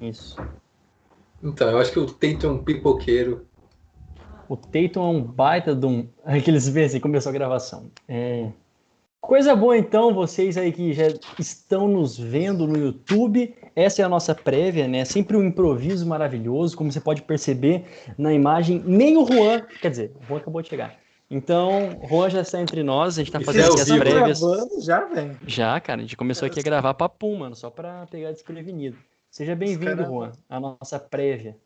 Isso. Então, eu acho que o Tatum é um pipoqueiro. O Tatum é um baita de um... Aqueles vê assim, começou a gravação. Coisa boa, então, vocês aí que já estão nos vendo no YouTube. Essa é a nossa prévia, né? Sempre um improviso maravilhoso, como você pode perceber na imagem. Nem o Juan, quer dizer, o Juan acabou de chegar. Então, o Juan já está entre nós, a gente está Isso fazendo é ao aqui as vivo. prévias. Gravando já, velho. Já, cara, a gente começou aqui a gravar papum, mano, só para pegar desprevenido. Seja bem-vindo, Juan, à nossa prévia.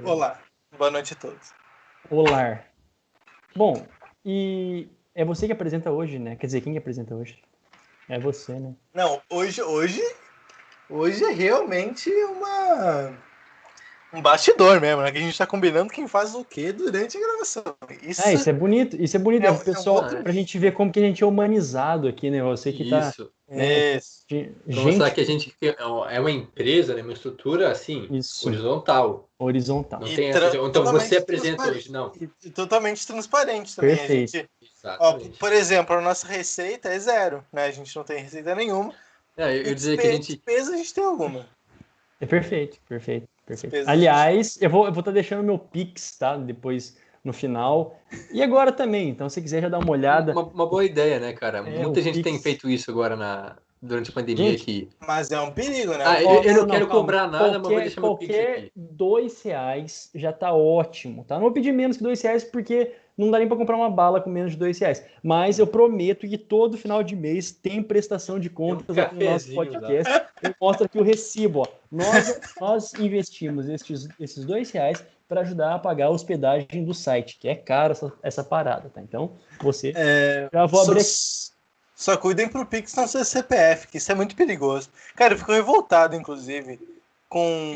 Olá, boa noite a todos. Olá. Bom, e é você que apresenta hoje, né? Quer dizer, quem que apresenta hoje? É você, né? Não, hoje é realmente um bastidor mesmo, né? Que a gente tá combinando quem faz o quê durante a gravação. Isso é bonito, isso é bonito. É É o pessoal, pra gente ver como que a gente é humanizado aqui, né? Você que tá... Isso. Isso. Pra mostrar que a gente é uma empresa, né? Uma estrutura, assim, Isso. horizontal. Horizontal. Não tem essa... Então você apresenta hoje, não. E totalmente transparente também. Perfeito. A gente, Exatamente. por exemplo, a nossa receita é 0, né? A gente não tem receita nenhuma. Eu dizer que a gente... Despesa a gente tem alguma. É perfeito. Despesa, Aliás, eu vou estar deixando meu Pix, tá? Depois, no final. E agora também, então se quiser já dar uma olhada. Uma boa ideia, né, cara? Muita gente Pix. tem feito isso agora durante a pandemia Gente, aqui. Mas é um perigo, né? Eu não quero calma. cobrar nada, mas vou deixar meu Pix aqui. R$2 já tá ótimo, tá? Não vou pedir menos que R$2 porque não dá nem para comprar uma bala com menos de R$2. Mas eu prometo que todo final de mês tem prestação de contas aqui no nosso podcast. E mostra aqui o recibo, ó. Nós investimos esses R$2 para ajudar a pagar a hospedagem do site, que é caro essa parada, tá? Então, você já vou abrir aqui. Só cuidem pro Pix não ser CPF, que isso é muito perigoso. Cara, eu fico revoltado, inclusive, com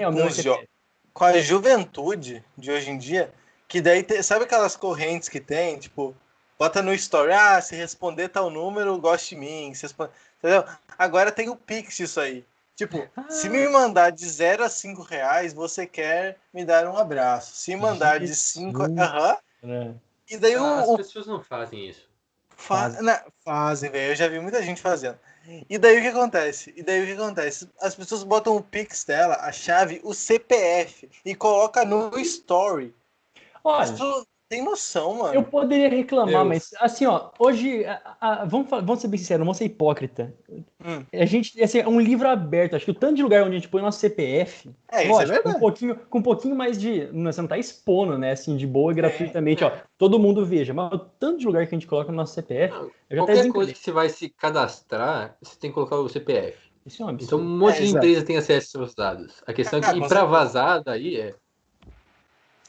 a juventude de hoje em dia, que daí, sabe aquelas correntes que tem, tipo, bota no story, se responder tal número, goste de mim, entendeu? Agora tem o Pix isso aí. Tipo, se me mandar de 0 a R$5, você quer me dar um abraço. Se mandar de 5... E daí as pessoas não fazem isso. Fazem, velho. Eu já vi muita gente fazendo. E daí o que acontece? As pessoas botam o Pix dela, a chave, o CPF, e coloca no story. Olha, as pessoas têm noção, mano. Eu poderia reclamar, mas assim, ó, hoje, vamos ser bem sinceros, não vamos ser hipócrita. A gente, assim, é um livro aberto. Acho que o tanto de lugar onde a gente põe nosso CPF, lógico, com um pouquinho mais de... Você não tá expondo, né, assim, de boa e gratuitamente, ó, todo mundo veja. Mas o tanto de lugar que a gente coloca no nosso CPF... Qualquer coisa que você vai se cadastrar, você tem que colocar o CPF. Isso é um absurdo. Então um monte de empresa tem acesso aos seus dados. A questão é que, pra vazar daí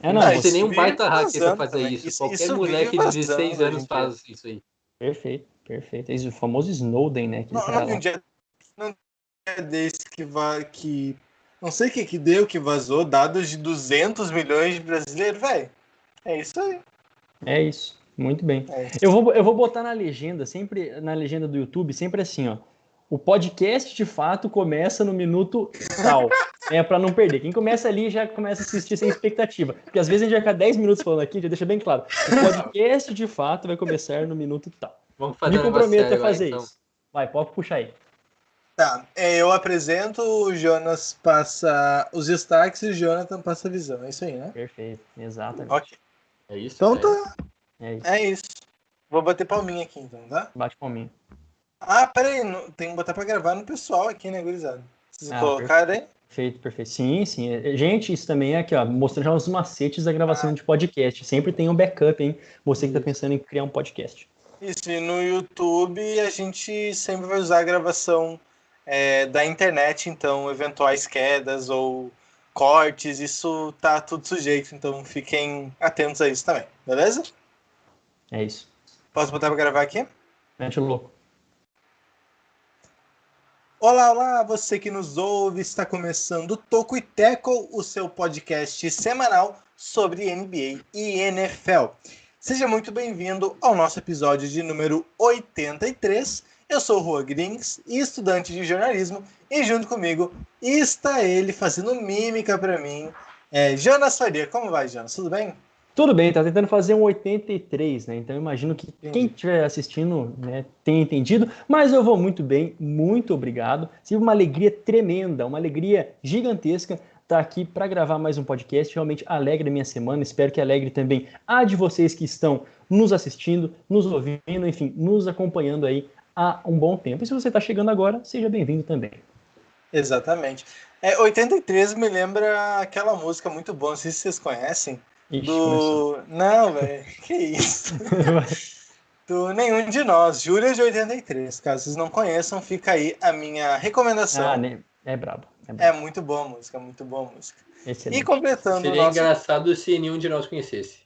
não tem nenhum baita hacker pra fazer isso. Qualquer moleque de 16 anos faz isso aí. Perfeito. É o famoso Snowden, né? Não dia desse que não sei o que deu, que vazou dados de 200 milhões de brasileiros, velho. É isso aí. É isso. Muito bem. Eu vou botar na legenda, sempre na legenda do YouTube, sempre assim, ó. O podcast, de fato, começa no minuto tal, para não perder. Quem começa ali já começa a assistir sem expectativa. Porque às vezes a gente vai ficar 10 minutos falando aqui, já deixa bem claro. O podcast, de fato, vai começar no minuto tal. Vamos fazer Me comprometo a fazer isso. Vai, pode puxar aí. Tá, eu apresento, o Jonas passa os destaques e o Jonathan passa a visão. É isso aí, né? Perfeito, exatamente. Ok. É isso? Então tá. É isso. Vou bater palminha aqui, então, tá? Bate palminha. Peraí, tem que botar pra gravar no pessoal aqui, né, gurizada? Vocês colocaram aí? Perfeito. Sim. Gente, isso também é aqui, ó, mostrando já os macetes da gravação de podcast. Sempre tem um backup, hein? Você que tá pensando em criar um podcast. Isso, e no YouTube a gente sempre vai usar a gravação da internet, então eventuais quedas ou cortes, isso tá tudo sujeito, então fiquem atentos a isso também, beleza? É isso. Posso botar pra gravar aqui? Mete o louco. Olá, você que nos ouve, está começando o Toco e Tackle, o seu podcast semanal sobre NBA e NFL. Seja muito bem-vindo ao nosso episódio de número 83. Eu sou o Juan Grings, estudante de jornalismo, e junto comigo está ele fazendo mímica para mim. Jonas Faria, como vai, Jonas? Tudo bem? Tudo bem, tá tentando fazer um 83, né? Então eu imagino que quem estiver assistindo, né, tenha entendido, mas eu vou muito bem, muito obrigado. Tive uma alegria tremenda, uma alegria gigantesca estar aqui para gravar mais um podcast. Realmente alegra a minha semana, espero que alegre também a de vocês que estão nos assistindo, nos ouvindo, enfim, nos acompanhando aí há um bom tempo. E se você está chegando agora, seja bem-vindo também. Exatamente. 83 me lembra aquela música muito boa, não sei se vocês conhecem. Ixi, começou. Não, velho, que isso? Do Nenhum de Nós, Júlia de 83. Caso vocês não conheçam, fica aí a minha recomendação. Né? É brabo. É muito boa a música, muito boa a música. Excelente. E completando Seria engraçado se nenhum de nós conhecesse.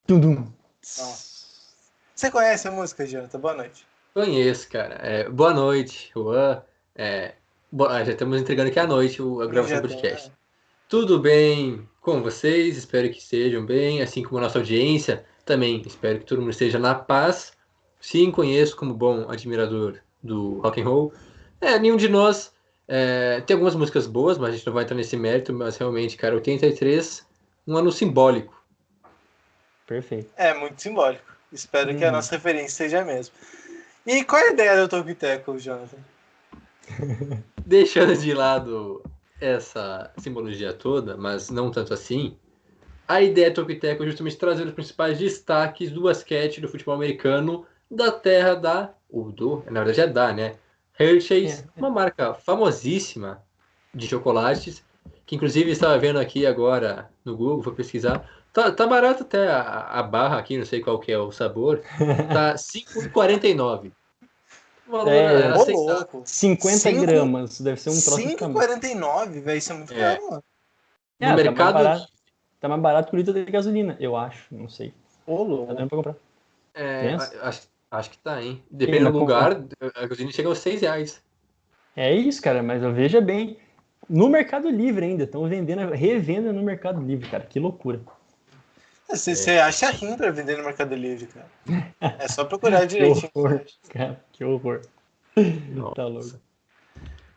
Tum-dum. Você conhece a música, Jonathan? Boa noite. Conheço, cara. Boa noite, Juan. Já estamos entregando aqui à noite a gravação do podcast. Tudo bem com vocês? Espero que estejam bem, assim como a nossa audiência. Também espero que todo mundo esteja na paz. Sim, conheço como bom admirador do rock and roll. Nenhum de nós tem algumas músicas boas, mas a gente não vai entrar nesse mérito. Mas realmente, cara, 83, um ano simbólico. Perfeito. Muito simbólico. Espero que a nossa referência seja a mesma. E qual é a ideia do Topiteco, Jonathan? Deixando de lado essa simbologia toda, mas não tanto assim, a ideia do Topiteco é justamente trazer os principais destaques do basquete do futebol americano da terra na verdade né? Hershey's, uma marca famosíssima de chocolates, que inclusive estava vendo aqui agora no Google, vou pesquisar. Tá barato até a barra aqui, não sei qual que é o sabor. Tá R$5,49. Louco. 50 gramas, deve ser um troço de 5,49, velho, isso é muito caro, mano. No mercado... Tá mais barato que o litro de gasolina, eu acho, não sei. Louco. Tá dando pra comprar. Acho que tá, hein? Dependendo do lugar, a gasolina chega aos R$6. É isso, cara, mas eu veja bem, no Mercado Livre ainda, estão revenda no Mercado Livre, cara, que loucura. Você acha ruim pra vender no Mercado Livre, cara. É só procurar direitinho. Que horror, cara, que horror. Tá louco.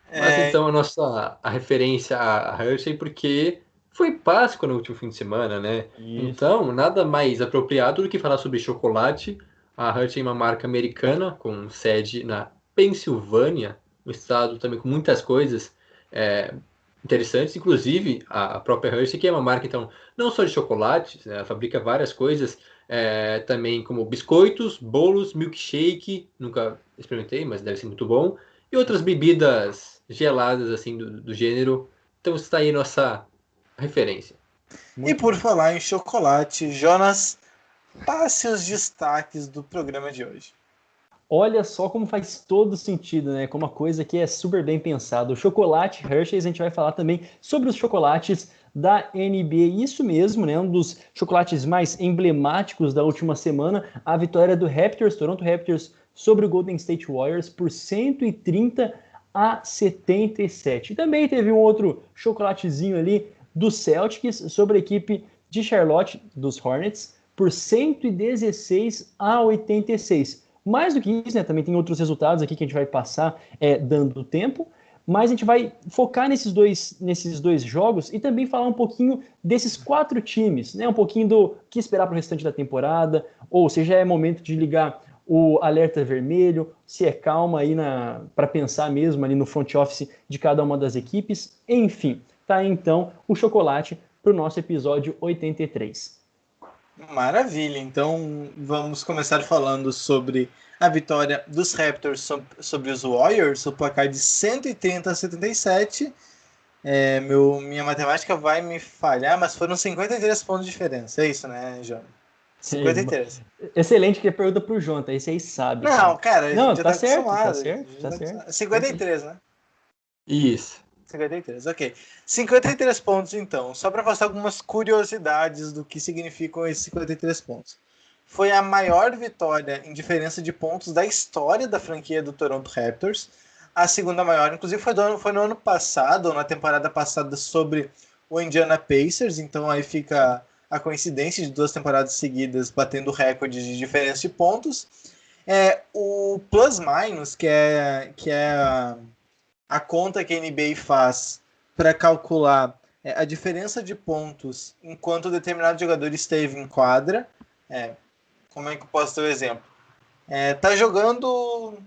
Mas então a referência a Hershey, porque foi Páscoa no último fim de semana, né? Isso. Então, nada mais apropriado do que falar sobre chocolate. A Hershey é uma marca americana com sede na Pensilvânia, um estado também com muitas coisas interessantes, inclusive a própria Hershey, que é uma marca, então, não só de chocolates, né? Ela fabrica várias coisas, também como biscoitos, bolos, milkshake, nunca experimentei, mas deve ser muito bom, e outras bebidas geladas, assim, do gênero. Então está aí nossa referência. E por falar em chocolate, Jonas, passe os destaques do programa de hoje. Olha só como faz todo sentido, né? Como uma coisa que é super bem pensada. O chocolate Hershey's, a gente vai falar também sobre os chocolates da NBA. Isso mesmo, né? Um dos chocolates mais emblemáticos da última semana, a vitória do Toronto Raptors, sobre o Golden State Warriors por 130-77. E também teve um outro chocolatezinho ali do Celtics sobre a equipe de Charlotte, dos Hornets, por 116-86. Mais do que isso, né, também tem outros resultados aqui que a gente vai passar dando tempo, mas a gente vai focar nesses dois jogos e também falar um pouquinho desses 4 times, né, um pouquinho do que esperar para o restante da temporada, ou se já é momento de ligar o alerta vermelho, se é calma aí para pensar mesmo ali no front office de cada uma das equipes. Enfim, tá aí então o chocolate para o nosso episódio 83. Maravilha, então vamos começar falando sobre a vitória dos Raptors sobre os Warriors, o placar de 130-77. Minha matemática vai me falhar, mas foram 53 pontos de diferença, é isso, né, João? 53. Excelente que pergunta pro Jonathan, esse aí sabe. Não, cara, não, já tá certo, tá certo. 53, né? Isso. 53, ok. 53 pontos, então. Só para passar algumas curiosidades do que significam esses 53 pontos. Foi a maior vitória em diferença de pontos da história da franquia do Toronto Raptors. A segunda maior, inclusive, foi no ano passado, ou na temporada passada, sobre o Indiana Pacers. Então aí fica a coincidência de 2 temporadas seguidas batendo o recorde de diferença de pontos. O plus-minus, que é a conta que a NBA faz para calcular a diferença de pontos enquanto determinado jogador esteve em quadra. Como é que eu posso ter um exemplo? Tá jogando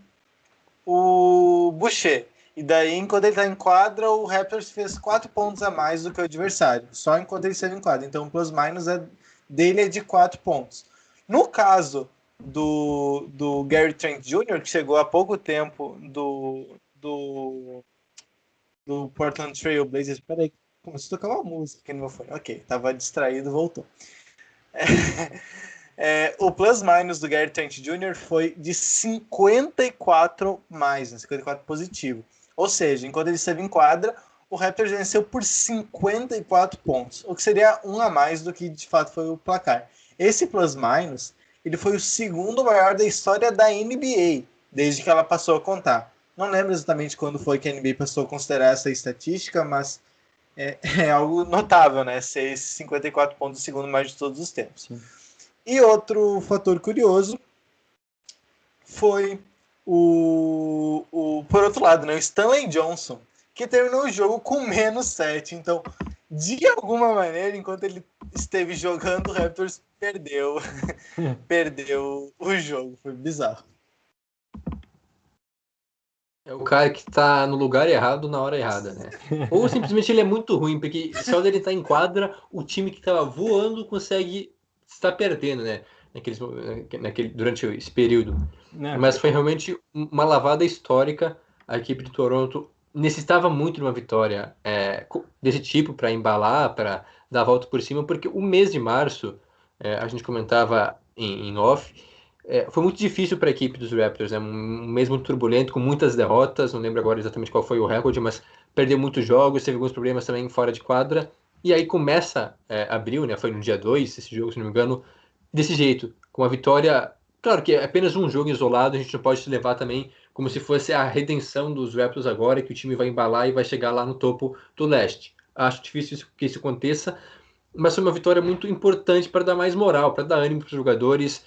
o Boucher. E daí, enquanto ele tá em quadra, o Raptors fez 4 pontos a mais do que o adversário. Só enquanto ele esteve em quadra. Então, o plus-minus dele é de 4 pontos. No caso do Gary Trent Jr., que chegou há pouco tempo do Portland Trail Blazers. Peraí, começou a tocar uma música aqui no meu fone. Ok, tava distraído, voltou. O plus-minus do Gary Trent Jr. foi de 54 mais, 54 positivo. Ou seja, enquanto ele esteve em quadra, o Raptors venceu por 54 pontos, o que seria um a mais do que de fato foi o placar. Esse plus-minus, ele foi o segundo maior da história da NBA, desde que ela passou a contar. Não lembro exatamente quando foi que a NBA passou a considerar essa estatística, mas é algo notável, né? Ser esses 54 pontos, o segundo mais de todos os tempos. Sim. E outro fator curioso foi por outro lado, né, o Stanley Johnson, que terminou o jogo com -7. Então, de alguma maneira, enquanto ele esteve jogando, o Raptors perdeu o jogo. Foi bizarro. É o cara que tá no lugar errado na hora errada, né? Ou simplesmente ele é muito ruim, porque só dele estar em quadra, o time que tava voando consegue estar perdendo, né? Durante esse período. Mas foi realmente uma lavada histórica. A equipe de Toronto necessitava muito de uma vitória desse tipo para embalar, para dar a volta por cima, porque o mês de março, a gente comentava em off, foi muito difícil para a equipe dos Raptors, né? Um mês muito turbulento, com muitas derrotas, não lembro agora exatamente qual foi o recorde, mas perdeu muitos jogos, teve alguns problemas também fora de quadra, e aí começa abril, né? Foi no dia 2, esse jogo, se não me engano, desse jeito, com a vitória. Claro que é apenas um jogo isolado, a gente não pode se levar também como se fosse a redenção dos Raptors agora, que o time vai embalar e vai chegar lá no topo do leste. Acho difícil que isso aconteça, mas foi uma vitória muito importante para dar mais moral, para dar ânimo para os jogadores.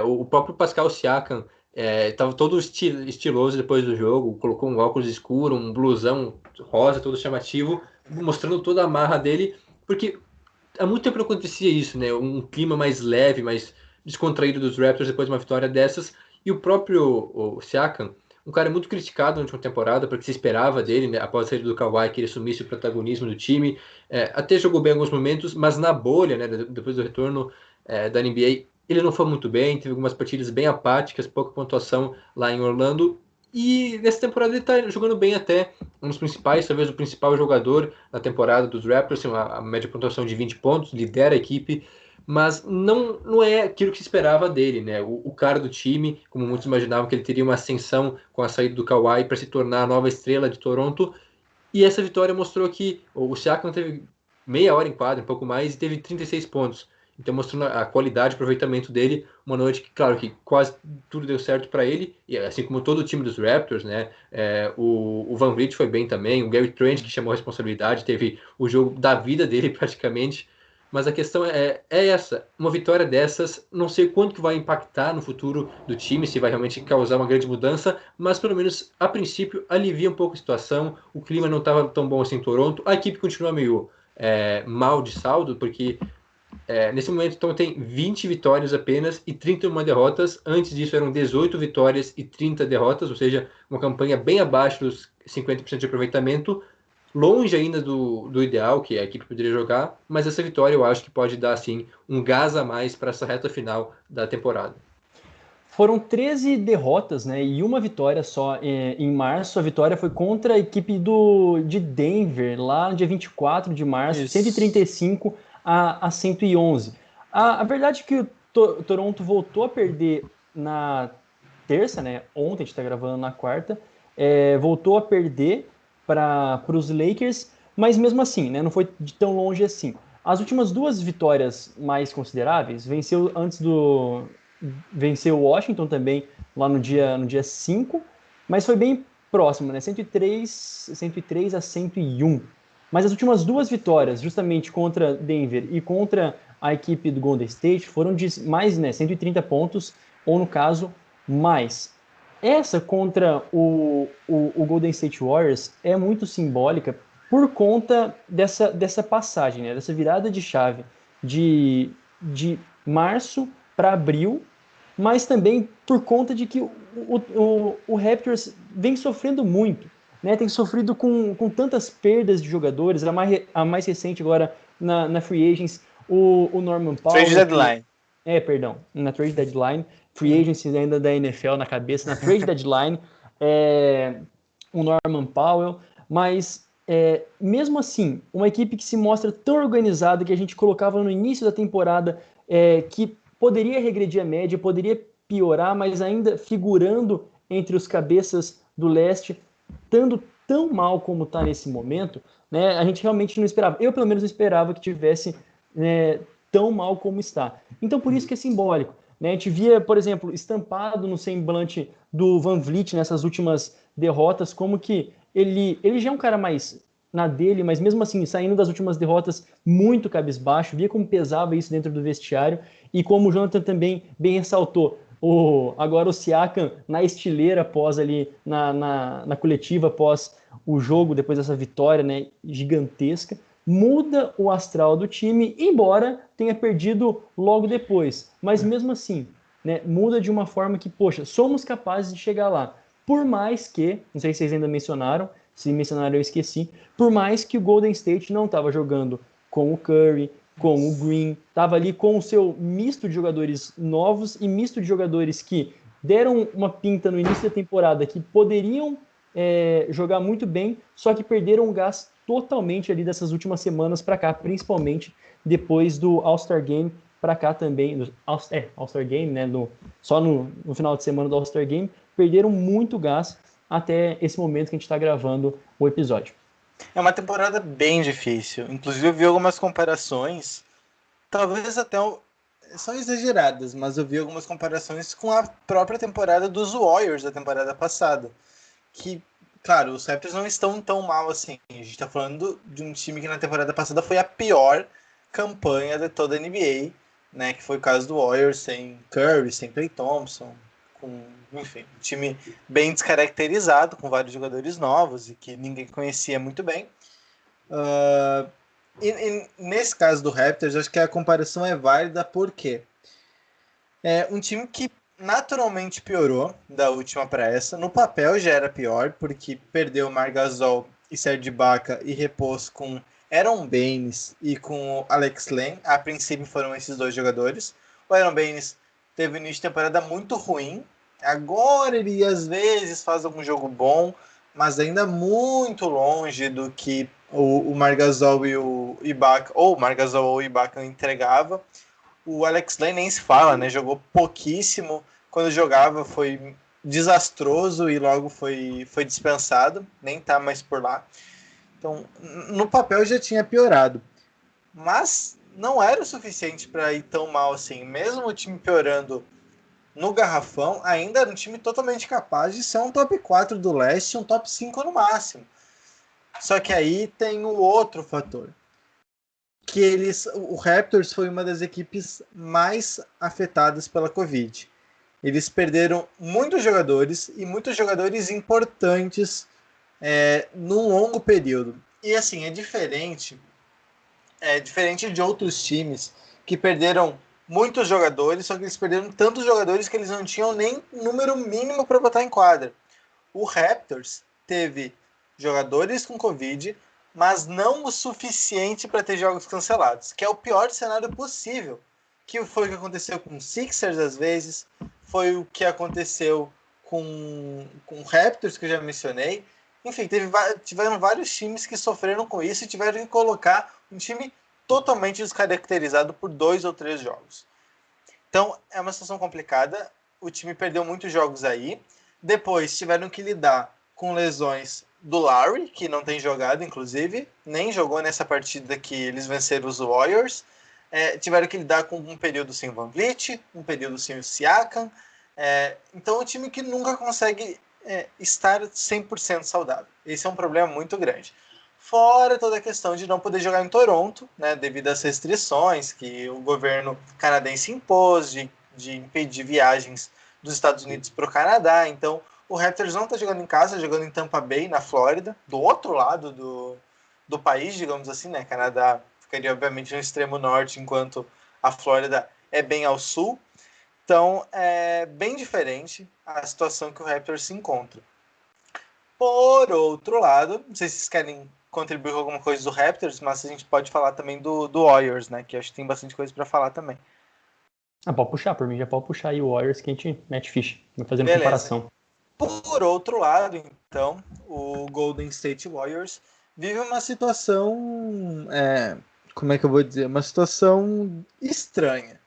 O próprio Pascal Siakam estava todo estiloso depois do jogo, colocou um óculos escuro, um blusão rosa, todo chamativo, mostrando toda a marra dele, porque há muito tempo não acontecia isso, né? Um clima mais leve, mais descontraído dos Raptors depois de uma vitória dessas. E o próprio Siakam, um cara muito criticado na última temporada, porque se esperava dele, né, após a saída do Kawhi, que ele assumisse o protagonismo do time. Até jogou bem em alguns momentos, mas na bolha, né, depois do retorno da NBA, ele não foi muito bem, teve algumas partidas bem apáticas, pouca pontuação lá em Orlando. E nessa temporada ele está jogando bem até, um dos principais, talvez o principal jogador na temporada dos Raptors, tem uma média de pontuação de 20 pontos, lidera a equipe, mas não é aquilo que se esperava dele, né? O cara do time, como muitos imaginavam que ele teria uma ascensão com a saída do Kawhi para se tornar a nova estrela de Toronto, e essa vitória mostrou que o Siakam teve meia hora em quadra, um pouco mais, e teve 36 pontos. Então, mostrando a qualidade de aproveitamento dele, uma noite que, claro, que quase tudo deu certo para ele, e assim como todo o time dos Raptors, né? O Van Vliet foi bem também, o Gary Trent, que chamou a responsabilidade, teve o jogo da vida dele praticamente. Mas a questão é essa, uma vitória dessas, não sei quanto que vai impactar no futuro do time, se vai realmente causar uma grande mudança, mas pelo menos a princípio alivia um pouco a situação, o clima não estava tão bom assim em Toronto, a equipe continua meio mal de saldo, porque nesse momento então tem 20 vitórias apenas e 31 derrotas, antes disso eram 18 vitórias e 30 derrotas, ou seja, uma campanha bem abaixo dos 50% de aproveitamento, longe ainda do ideal que a equipe poderia jogar, mas essa vitória eu acho que pode dar assim um gás a mais para essa reta final da temporada. Foram 13 derrotas, né, e uma vitória só em março. A vitória foi contra a equipe de Denver, lá no dia 24 de março, isso. 135 a 111. A verdade é que o Toronto voltou a perder na terça, né, ontem, a gente está gravando na quarta, voltou a perder para os Lakers, mas mesmo assim, né, não foi de tão longe assim. As últimas duas vitórias mais consideráveis, venceu o Washington também lá no dia 5, mas foi bem próximo, né, 103 a 101. Mas as últimas duas vitórias, justamente contra Denver e contra a equipe do Golden State, foram de mais, né, 130 pontos, ou no caso, mais. Essa contra o Golden State Warriors é muito simbólica por conta dessa passagem, né? Dessa virada de chave de março para abril, mas também por conta de que o Raptors vem sofrendo muito, né? Tem sofrido com tantas perdas de jogadores, a mais recente agora na Free Agents, o Norman Powell. Trade Deadline. Na Trade Deadline, Free Agents ainda da NFL na cabeça, na Trade Deadline, o Norman Powell, mas mesmo assim, uma equipe que se mostra tão organizada que a gente colocava no início da temporada que poderia regredir a média, poderia piorar, mas ainda figurando entre os cabeças do leste, estando tão mal como está nesse momento, né, a gente realmente não esperava. Eu, pelo menos, não esperava que tivesse tão mal como está. Então, por isso que é simbólico. Né? A gente via, por exemplo, estampado no semblante do Van Vliet nessas últimas derrotas, como que ele já é um cara mais na dele, mas mesmo assim, saindo das últimas derrotas muito cabisbaixo, via como pesava isso dentro do vestiário, e como o Jonathan também bem ressaltou, agora o Siakam na estileira após ali, na coletiva após o jogo, depois dessa vitória, né, gigantesca, muda o astral do time, embora tenha perdido logo depois. Mas mesmo assim, né, muda de uma forma que, poxa, somos capazes de chegar lá. Por mais que, não sei se vocês ainda mencionaram, se mencionaram eu esqueci, por mais que o Golden State não estava jogando com o Curry, com o Green, estava ali com o seu misto de jogadores novos e misto de jogadores que deram uma pinta no início da temporada que poderiam jogar muito bem, só que perderam o gás totalmente ali dessas últimas semanas para cá, principalmente depois do All-Star Game para cá também, All-Star Game, né, só no final de semana do All-Star Game, perderam muito gás até esse momento que a gente está gravando o episódio. É uma temporada bem difícil. Inclusive eu vi algumas comparações, talvez até são exageradas, mas eu vi algumas comparações com a própria temporada dos Warriors da temporada passada. Que, claro, os Raptors não estão tão mal assim. A gente está falando de um time que na temporada passada foi a pior campanha de toda a NBA, né? Que foi o caso do Warriors, sem Curry, sem Klay Thompson, enfim, um time bem descaracterizado, com vários jogadores novos e que ninguém conhecia muito bem. E nesse caso do Raptors, acho que a comparação é válida porque é um time que naturalmente piorou da última para essa. No papel já era pior, porque perdeu Marc Gasol e Serge Ibaka e repôs com Aaron Baines e com Alex Len. A princípio foram esses dois jogadores. O Aaron Baines teve um início de temporada muito ruim. Agora ele às vezes faz algum jogo bom, mas ainda muito longe do que o Marc Gasol e o Ibaka, ou o Marc Gasol ou o Ibaka entregava. O Alex Len nem se fala, né? Jogou pouquíssimo. Quando jogava foi desastroso e logo foi dispensado. Nem tá mais por lá. Então, no papel já tinha piorado. Mas não era o suficiente para ir tão mal assim. Mesmo o time piorando no garrafão, ainda era um time totalmente capaz de ser um top 4 do leste, um top 5 no máximo. Só que aí tem o outro fator. Que o Raptors foi uma das equipes mais afetadas pela Covid. Eles perderam muitos jogadores e muitos jogadores importantes num longo período. E assim, é diferente de outros times que perderam muitos jogadores, só que eles perderam tantos jogadores que eles não tinham nem número mínimo para botar em quadra. O Raptors teve jogadores com Covid, mas não o suficiente para ter jogos cancelados, que é o pior cenário possível. Que foi o que aconteceu com o Sixers às vezes, foi o que aconteceu com o Raptors, que eu já mencionei. Enfim, tiveram vários times que sofreram com isso e tiveram que colocar um time totalmente descaracterizado por 2 ou 3 jogos. Então, é uma situação complicada. O time perdeu muitos jogos aí. Depois, tiveram que lidar com lesões do Lowry, que não tem jogado, inclusive. Nem jogou nessa partida que eles venceram os Warriors. Tiveram que lidar com um período sem o Van Vliet, um período sem o Siakam. Então, é um time que nunca consegue estar 100% saudável. Esse é um problema muito grande. Fora toda a questão de não poder jogar em Toronto, né, devido às restrições que o governo canadense impôs de impedir viagens dos Estados Unidos para o Canadá. Então, o Raptors não está jogando em casa, jogando em Tampa Bay, na Flórida, do outro lado do país, digamos assim, né? Canadá ficaria, obviamente, no extremo norte, enquanto a Flórida é bem ao sul. Então, é bem diferente a situação que o Raptors se encontra. Por outro lado, não sei se vocês querem contribuir com alguma coisa do Raptors, mas a gente pode falar também do Warriors, né? Que acho que tem bastante coisa para falar também. Pode puxar, por mim já pode puxar aí o Warriors que a gente mete ficha, fazendo comparação. Por outro lado, então, o Golden State Warriors vive uma situação, como é que eu vou dizer? Uma situação estranha.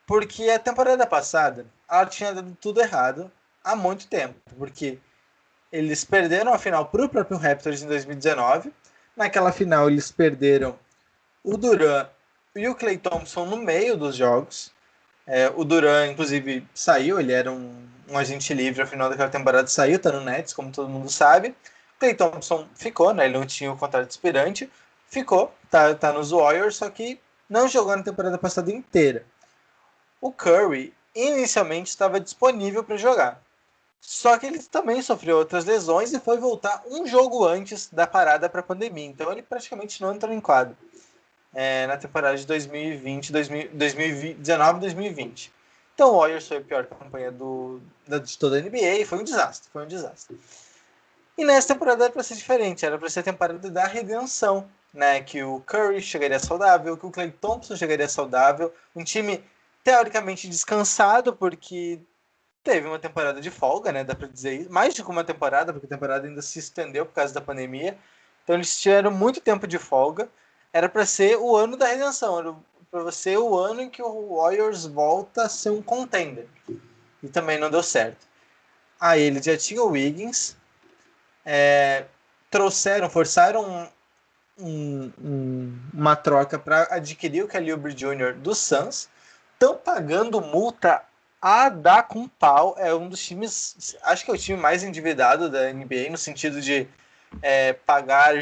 Porque a temporada passada, ela tinha dado tudo errado há muito tempo. Porque eles perderam a final para o próprio Raptors em 2019. Naquela final, eles perderam o Durant e o Klay Thompson no meio dos jogos. O Durant, inclusive, saiu. Ele era um agente livre ao final daquela temporada. Saiu, tá no Nets, como todo mundo sabe. O Klay Thompson ficou, né? Ele não tinha o contrato expirante. Ficou, tá nos Warriors, só que não jogou na temporada passada inteira. O Curry, inicialmente, estava disponível para jogar. Só que ele também sofreu outras lesões e foi voltar um jogo antes da parada para a pandemia. Então ele praticamente não entrou em quadro na temporada de 2019 e 2020. Então o Warriors foi a pior campanha de toda a NBA e foi um desastre. E nessa temporada era para ser diferente, era para ser a temporada da redenção, né? Que o Curry chegaria saudável, que o Klay Thompson chegaria saudável, um time teoricamente descansado, porque teve uma temporada de folga, né? Dá pra dizer isso. Mais de uma temporada, porque a temporada ainda se estendeu por causa da pandemia. Então eles tiveram muito tempo de folga. Era para ser o ano da redenção. Era para ser o ano em que o Warriors volta a ser um contender. E também não deu certo. Aí eles já tinham o Wiggins. Forçaram uma troca para adquirir o Kelly Oubre Jr. do Suns. Estão pagando multa a dar com pau. É um dos times, acho que é o time mais endividado da NBA, no sentido de pagar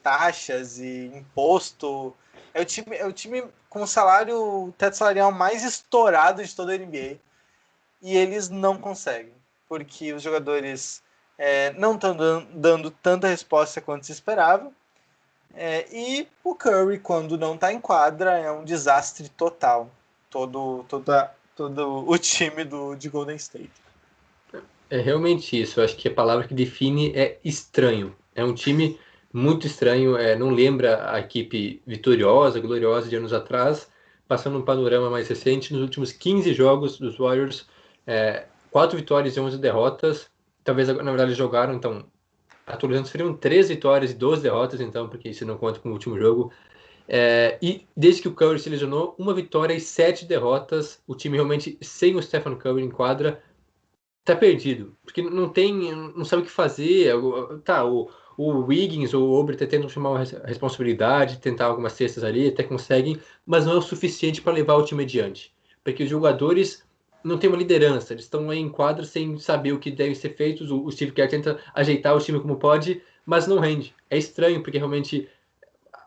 taxas e imposto. É o time com o teto salarial mais estourado de toda a NBA. E eles não conseguem, porque os jogadores não estão dando tanta resposta quanto se esperava. E o Curry, quando não está em quadra, é um desastre total. Todo o time de Golden State. É realmente isso. Eu acho que a palavra que define é estranho. É um time muito estranho. Não lembra a equipe vitoriosa, gloriosa de anos atrás. Passando um panorama mais recente, nos últimos 15 jogos dos Warriors, 4 vitórias e 11 derrotas. Talvez, na verdade, jogaram, então, atualizando, seriam 3 vitórias e 12 derrotas, então, porque isso não conta com o último jogo. E desde que o Curry se lesionou, 1 vitória e 7 derrotas. O time realmente, sem o Stephen Curry em quadra, tá perdido. Porque não sabe o que fazer. O Wiggins ou o Oubre tentam chamar uma responsabilidade, tentar algumas cestas ali, até conseguem, mas não é o suficiente para levar o time adiante. Porque os jogadores não têm uma liderança, eles estão aí em quadra sem saber o que deve ser feito. O Steve Kerr tenta ajeitar o time como pode, mas não rende. É estranho, porque realmente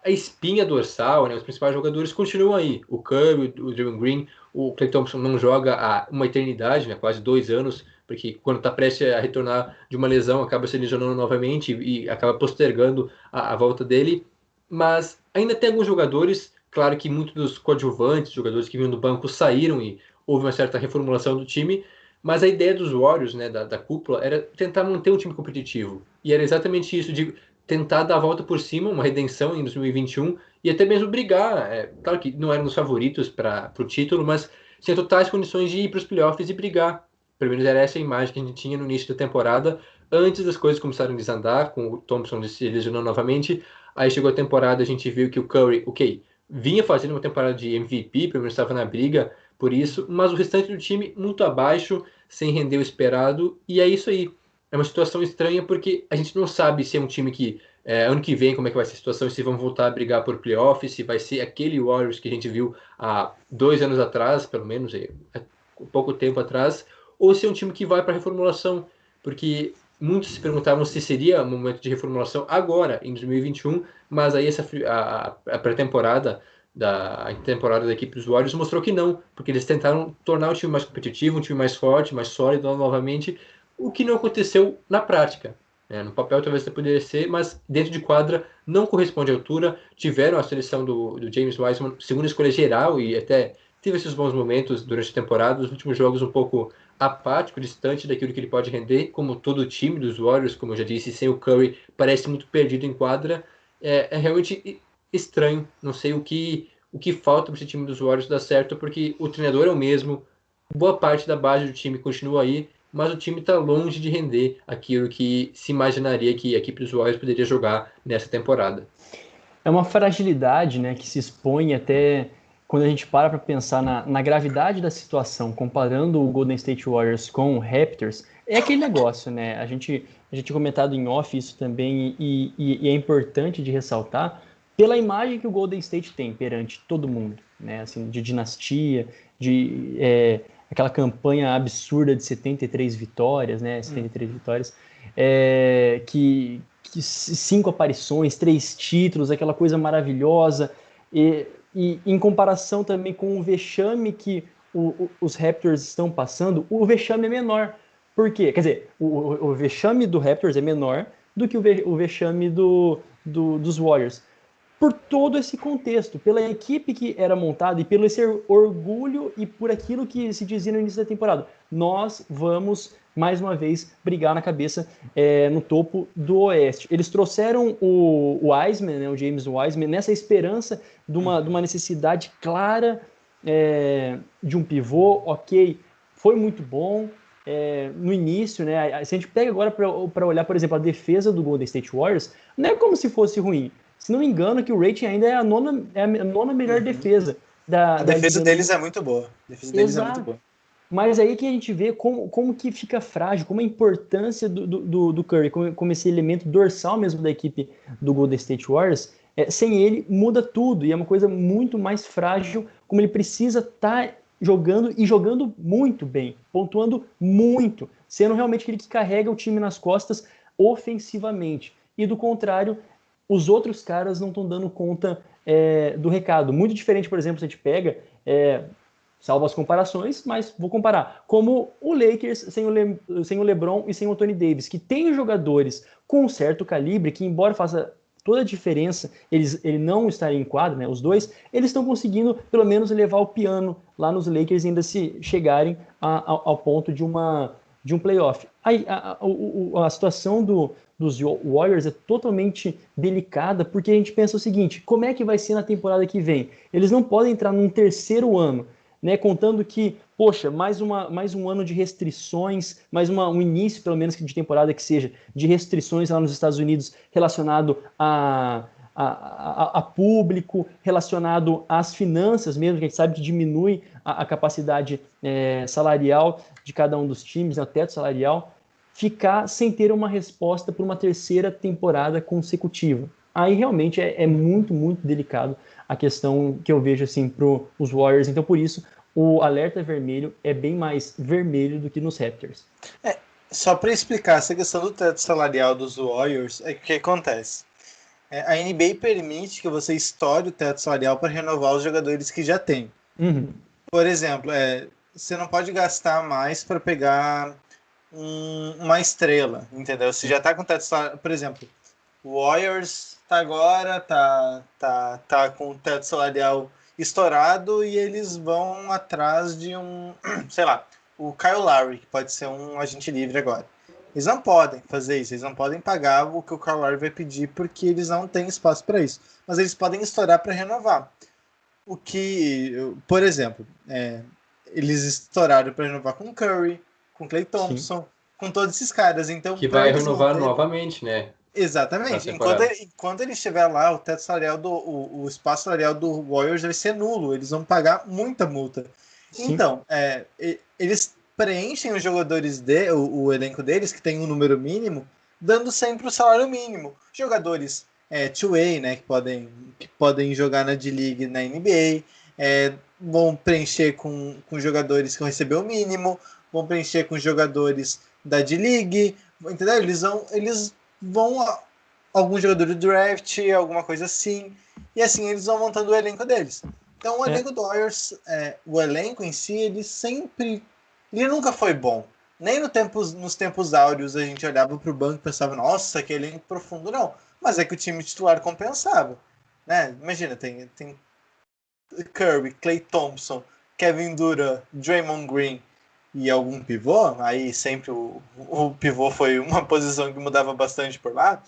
a espinha dorsal, né, os principais jogadores continuam aí. O Curry, o Draymond Green, o Klay Thompson não joga há uma eternidade, né, quase 2 anos, porque quando está prestes a retornar de uma lesão, acaba se lesionando novamente e acaba postergando a volta dele. Mas ainda tem alguns jogadores, claro que muitos dos coadjuvantes, jogadores que vinham do banco, saíram e houve uma certa reformulação do time, mas a ideia dos Warriors, né, da cúpula, era tentar manter um time competitivo. E era exatamente isso, de tentar dar a volta por cima, uma redenção em 2021, e até mesmo brigar. Claro que não eram os favoritos para o título, mas tinha totais condições de ir para os playoffs e brigar. Pelo menos era essa a imagem que a gente tinha no início da temporada, antes das coisas começaram a desandar, com o Thompson se lesionando novamente. Aí chegou a temporada, a gente viu que o Curry, vinha fazendo uma temporada de MVP, pelo menos estava na briga por isso, mas o restante do time muito abaixo, sem render o esperado, e é isso aí. É uma situação estranha porque a gente não sabe se é um time que ano que vem como é que vai ser a situação, se vão voltar a brigar por playoffs, se vai ser aquele Warriors que a gente viu há 2 anos atrás, pelo menos pouco tempo atrás, ou se é um time que vai para reformulação, porque muitos se perguntavam se seria um momento de reformulação agora, em 2021, mas aí a pré-temporada da temporada da equipe dos Warriors mostrou que não, porque eles tentaram tornar o time mais competitivo, um time mais forte, mais sólido novamente, o que não aconteceu na prática. No papel talvez você poderia ser, mas dentro de quadra não corresponde à altura. Tiveram a seleção do James Wiseman, segunda escolha geral, e até teve esses bons momentos durante a temporada. Os últimos jogos um pouco apático, distante daquilo que ele pode render, como todo o time dos Warriors, como eu já disse, sem o Curry, parece muito perdido em quadra. É realmente estranho. Não sei o que falta para esse time dos Warriors dar certo, porque o treinador é o mesmo, boa parte da base do time continua aí, mas o time está longe de render aquilo que se imaginaria que a equipe dos Warriors poderia jogar nessa temporada. É uma fragilidade, né, que se expõe até quando a gente para pensar na gravidade da situação, comparando o Golden State Warriors com o Raptors, é aquele negócio, né? A gente tinha comentado em off isso também e é importante de ressaltar pela imagem que o Golden State tem perante todo mundo, né? Assim, de dinastia, aquela campanha absurda de 73 vitórias, né? 73 vitórias, que 5 aparições, 3 títulos, aquela coisa maravilhosa, e em comparação também com o vexame que os Raptors estão passando, o vexame é menor. Por quê? Quer dizer, o vexame do Raptors é menor do que o vexame dos Warriors. Por todo esse contexto, pela equipe que era montada e pelo esse orgulho e por aquilo que se dizia no início da temporada. Nós vamos, mais uma vez, brigar na cabeça no topo do Oeste. Eles trouxeram o Wiseman, né, o James Wiseman, nessa esperança de uma necessidade clara de um pivô, ok, foi muito bom no início, né? Se a gente pega agora para olhar, por exemplo, a defesa do Golden State Warriors, não é como se fosse ruim. Se não me engano, que o rating ainda é a nona melhor defesa a defesa deles é muito boa. A defesa deles é muito boa. Mas aí que a gente vê como que fica frágil, como a importância do Curry, como esse elemento dorsal mesmo da equipe do Golden State Warriors, sem ele muda tudo, e é uma coisa muito mais frágil, como ele precisa estar jogando e jogando muito bem, pontuando muito, sendo realmente aquele que carrega o time nas costas ofensivamente. E do contrário, os outros caras não estão dando conta do recado. Muito diferente, por exemplo, se a gente pega, salvo as comparações, mas vou comparar, como o Lakers sem o LeBron e sem o Anthony Davis, que tem jogadores com um certo calibre, que embora faça toda a diferença ele não estarem em quadra, né, os dois, eles estão conseguindo pelo menos levar o piano lá nos Lakers e ainda se chegarem ao ponto de um playoff. A situação dos Warriors é totalmente delicada, porque a gente pensa o seguinte, como é que vai ser na temporada que vem? Eles não podem entrar num terceiro ano, né, contando que, poxa, mais um ano de restrições, um início, pelo menos, de temporada que seja, de restrições lá nos Estados Unidos relacionado a público, relacionado às finanças mesmo, que a gente sabe que diminui a capacidade salarial de cada um dos times, né, o teto salarial, ficar sem ter uma resposta por uma terceira temporada consecutiva. Aí realmente é muito, muito delicado a questão que eu vejo assim para os Warriors. Então, por isso, o alerta vermelho é bem mais vermelho do que nos Raptors. Só para explicar essa questão do teto salarial dos Warriors, o que acontece? A NBA permite que você estoure o teto salarial para renovar os jogadores que já tem. Uhum. Por exemplo, você não pode gastar mais para pegar uma estrela, entendeu? Você já está com teto salarial, por exemplo, o Warriors tá com o teto salarial estourado e eles vão atrás de sei lá, o Kyle Lowry, que pode ser um agente livre agora. Eles não podem fazer isso, eles não podem pagar o que o Kyle Lowry vai pedir porque eles não têm espaço para isso. Mas eles podem estourar para renovar. O que, por exemplo, eles estouraram para renovar com o Curry, com o Klay Thompson, sim, com todos esses caras. Então, que vai renovar novamente, né? Exatamente. Enquanto ele estiver lá, o teto salarial o espaço salarial do Warriors vai ser nulo. Eles vão pagar muita multa. Sim. Então, eles preenchem os jogadores o elenco deles, que tem um número mínimo, dando sempre o salário mínimo. Jogadores two-way, né, que podem jogar na D-League, na NBA, vão preencher com jogadores que vão receber o mínimo, vão preencher com jogadores da D-League, entendeu? Eles vão algum jogador do draft, alguma coisa assim, e assim eles vão montando o elenco deles. Então o elenco do Warriors, o elenco em si, ele nunca foi bom. Nem nos tempos áureos a gente olhava para o banco e pensava, nossa, que elenco profundo, não. Mas é que o time titular compensava. Né? Imagina, tem Curry, Klay Thompson, Kevin Durant, Draymond Green e algum pivô. Aí sempre o pivô foi uma posição que mudava bastante por lá.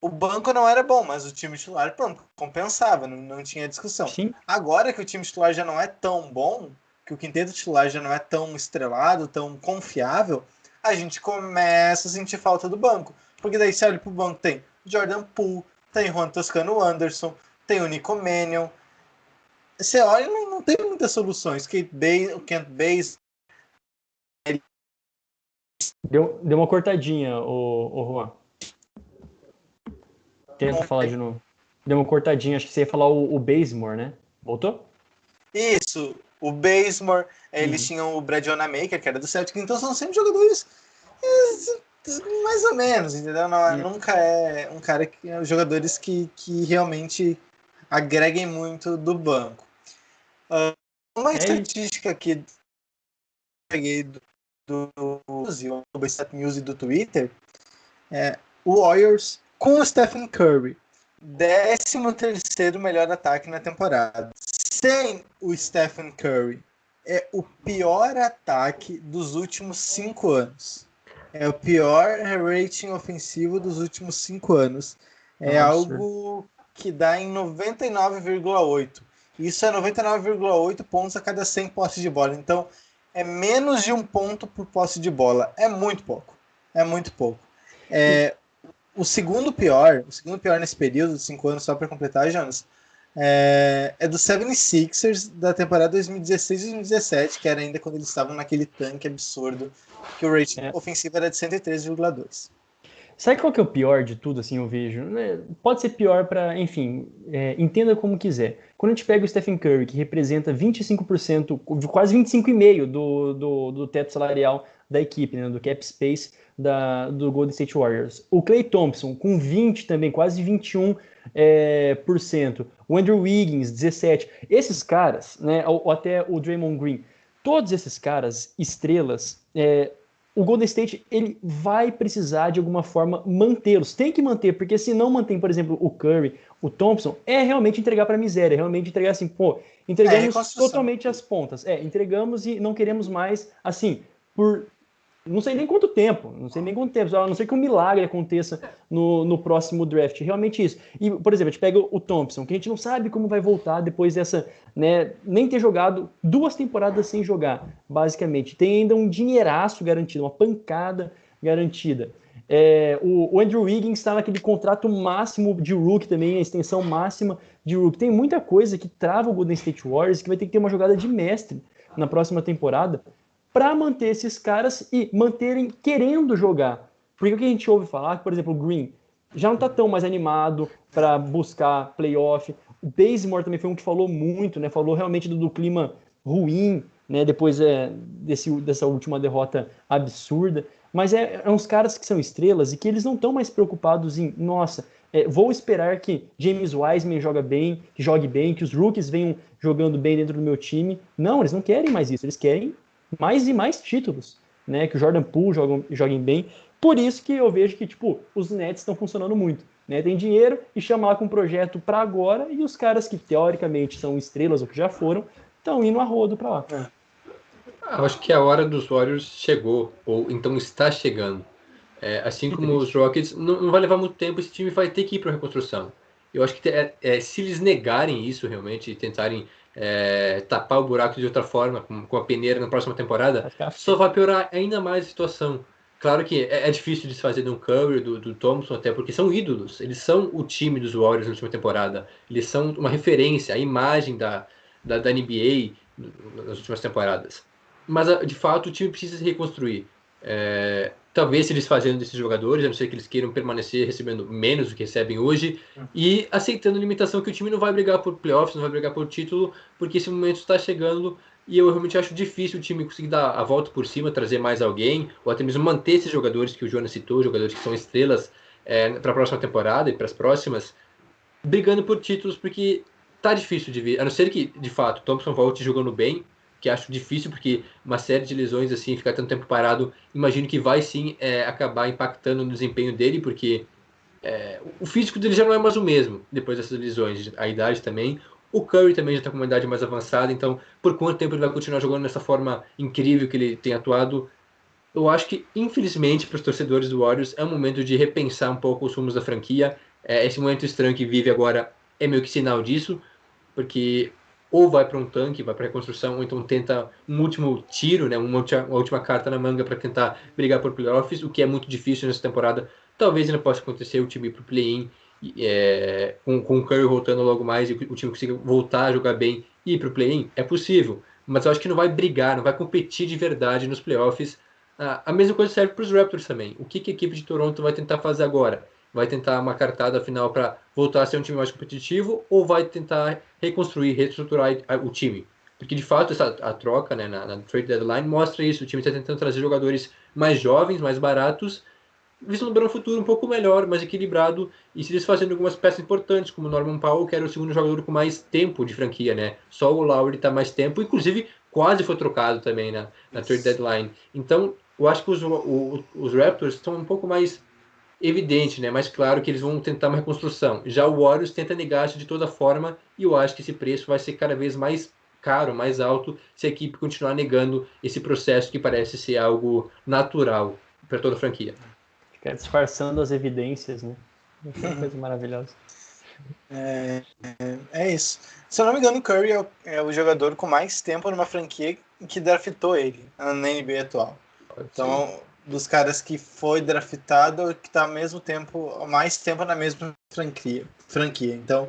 O banco não era bom, mas o time titular, pronto, compensava, não tinha discussão. Sim. Agora que o time titular já não é tão bom, que o quinteto titular já não é tão estrelado, tão confiável, a gente começa a sentir falta do banco. Porque daí você olha pro banco, tem Jordan Poole, tem Juan Toscano Anderson, tem o Nico Mannion. Você olha e não tem muitas soluções. O Kent Bates... Deu uma cortadinha, o Juan. Tenta falar de novo. Deu uma cortadinha, acho que você ia falar o Bazemore, né? Voltou? Isso, o Bazemore, eles tinham o Brad Wanamaker, que era do Celtic, então são sempre jogadores mais ou menos, entendeu? Nunca é um cara que jogadores que realmente agreguem muito do banco. Uma estatística que peguei do Stat News e do Twitter o Warriors com o Stephen Curry, 13º melhor ataque na temporada. Sem o Stephen Curry, é o pior ataque dos últimos 5 anos. É o pior rating ofensivo dos últimos 5 anos. É algo que dá em 99,8. Isso é 99,8 pontos a cada 100 posses de bola. Então, é menos de 1 ponto por posse de bola. É muito pouco. É muito pouco. O segundo pior nesse período de 5 anos, só para completar, Jonas, é do 76ers da temporada 2016 e 2017, que era ainda quando eles estavam naquele tanque absurdo, que o rating ofensivo era de 103,2. Sabe qual que é o pior de tudo, assim, eu vejo? Pode ser pior para, enfim, entenda como quiser. Quando a gente pega o Stephen Curry, que representa 25%, quase 25,5% do teto salarial da equipe, né, do cap space do Golden State Warriors. O Klay Thompson, com 20 também, quase 21%. O Andrew Wiggins, 17%. Esses caras, né, ou até o Draymond Green, todos esses caras, estrelas, o Golden State ele vai precisar de alguma forma mantê-los. Tem que manter, porque se não mantém, por exemplo, o Curry, o Thompson, é realmente entregar para a miséria, é realmente entregar assim, entregamos totalmente as pontas. Entregamos e não queremos mais, assim, por não sei nem quanto tempo, a não ser que um milagre aconteça no próximo draft, realmente isso. E, por exemplo, a gente pega o Thompson, que a gente não sabe como vai voltar depois dessa, né, nem ter jogado 2 temporadas sem jogar, basicamente. Tem ainda um dinheiraço garantido, uma pancada garantida. O Andrew Wiggins está naquele contrato máximo de rookie também, a extensão máxima de rookie. Tem muita coisa que trava o Golden State Warriors, que vai ter que ter uma jogada de mestre na próxima temporada, para manter esses caras e manterem querendo jogar. Porque o que a gente ouve falar, que, por exemplo, o Green já não está tão mais animado para buscar playoff. O Bazemore também foi um que falou muito, né? Falou realmente do clima ruim, né? Depois dessa última derrota absurda. Mas uns caras que são estrelas e que eles não estão mais preocupados em, nossa, vou esperar que James Wiseman jogue bem, que os rookies venham jogando bem dentro do meu time. Não, eles não querem mais isso, eles querem mais e mais títulos, né? Que o Jordan Poole joguem bem. Por isso que eu vejo que, tipo, os Nets estão funcionando muito, né? Tem dinheiro e chama lá com um projeto para agora e os caras que teoricamente são estrelas ou que já foram, estão indo a rodo para lá. Eu acho que a hora dos Warriors chegou, ou então está chegando. Assim como os Rockets, não vai levar muito tempo, esse time vai ter que ir para a reconstrução. Eu acho que se eles negarem isso realmente e tentarem tapar o buraco de outra forma, com a peneira na próxima temporada, só vai piorar ainda mais a situação. Claro que é difícil desfazer de um Curry, do Thompson, até porque são ídolos. Eles são o time dos Warriors na última temporada. Eles são uma referência, a imagem da NBA nas últimas temporadas. Mas, de fato, o time precisa se reconstruir. Talvez se eles fazendo desses jogadores, a não ser que eles queiram permanecer recebendo menos do que recebem hoje, e aceitando a limitação que o time não vai brigar por playoffs, não vai brigar por título, porque esse momento está chegando, e eu realmente acho difícil o time conseguir dar a volta por cima, trazer mais alguém, ou até mesmo manter esses jogadores que o Jonas citou, jogadores que são estrelas, para a próxima temporada e para as próximas, brigando por títulos, porque tá difícil de ver, a não ser que, de fato, Thompson volte jogando bem, que acho difícil, porque uma série de lesões, assim, ficar tanto tempo parado, imagino que vai sim acabar impactando no desempenho dele, porque o físico dele já não é mais o mesmo depois dessas lesões, a idade também. O Curry também já está com uma idade mais avançada, então por quanto tempo ele vai continuar jogando nessa forma incrível que ele tem atuado? Eu acho que, infelizmente, para os torcedores do Warriors, é um momento de repensar um pouco os rumos da franquia. Esse momento estranho que vive agora é meio que sinal disso, porque ou vai para um tanque, vai para reconstrução, ou então tenta um último tiro, né, uma última carta na manga para tentar brigar por playoffs, o que é muito difícil nessa temporada. Talvez ainda possa acontecer o time ir para o play-in, com o Curry voltando logo mais e o time consiga voltar a jogar bem e ir para o play-in. É possível, mas eu acho que não vai brigar, não vai competir de verdade nos playoffs. A mesma coisa serve para os Raptors também. O que a equipe de Toronto vai tentar fazer agora? Vai tentar uma cartada final para voltar a ser um time mais competitivo ou vai tentar reconstruir, reestruturar o time? Porque de fato a troca, né, na trade deadline mostra isso. O time está tentando trazer jogadores mais jovens, mais baratos, vislumbrando um futuro um pouco melhor, mais equilibrado e se desfazendo de algumas peças importantes, como o Norman Powell, que era o segundo jogador com mais tempo de franquia, né? Só o Lowry está mais tempo, inclusive quase foi trocado também na trade deadline. Então, eu acho que os Raptors estão um pouco mais evidente, né? Mais claro que eles vão tentar uma reconstrução. Já o Warriors tenta negar isso de toda forma e eu acho que esse preço vai ser cada vez mais caro, mais alto, se a equipe continuar negando esse processo que parece ser algo natural para toda a franquia. Fica disfarçando as evidências, né? Que coisa maravilhosa. É isso. Se eu não me engano, o Curry é o jogador com mais tempo numa franquia que draftou ele na NBA atual. Então, dos caras que foi draftado, que está ao mesmo tempo, mais tempo na mesma franquia. Então,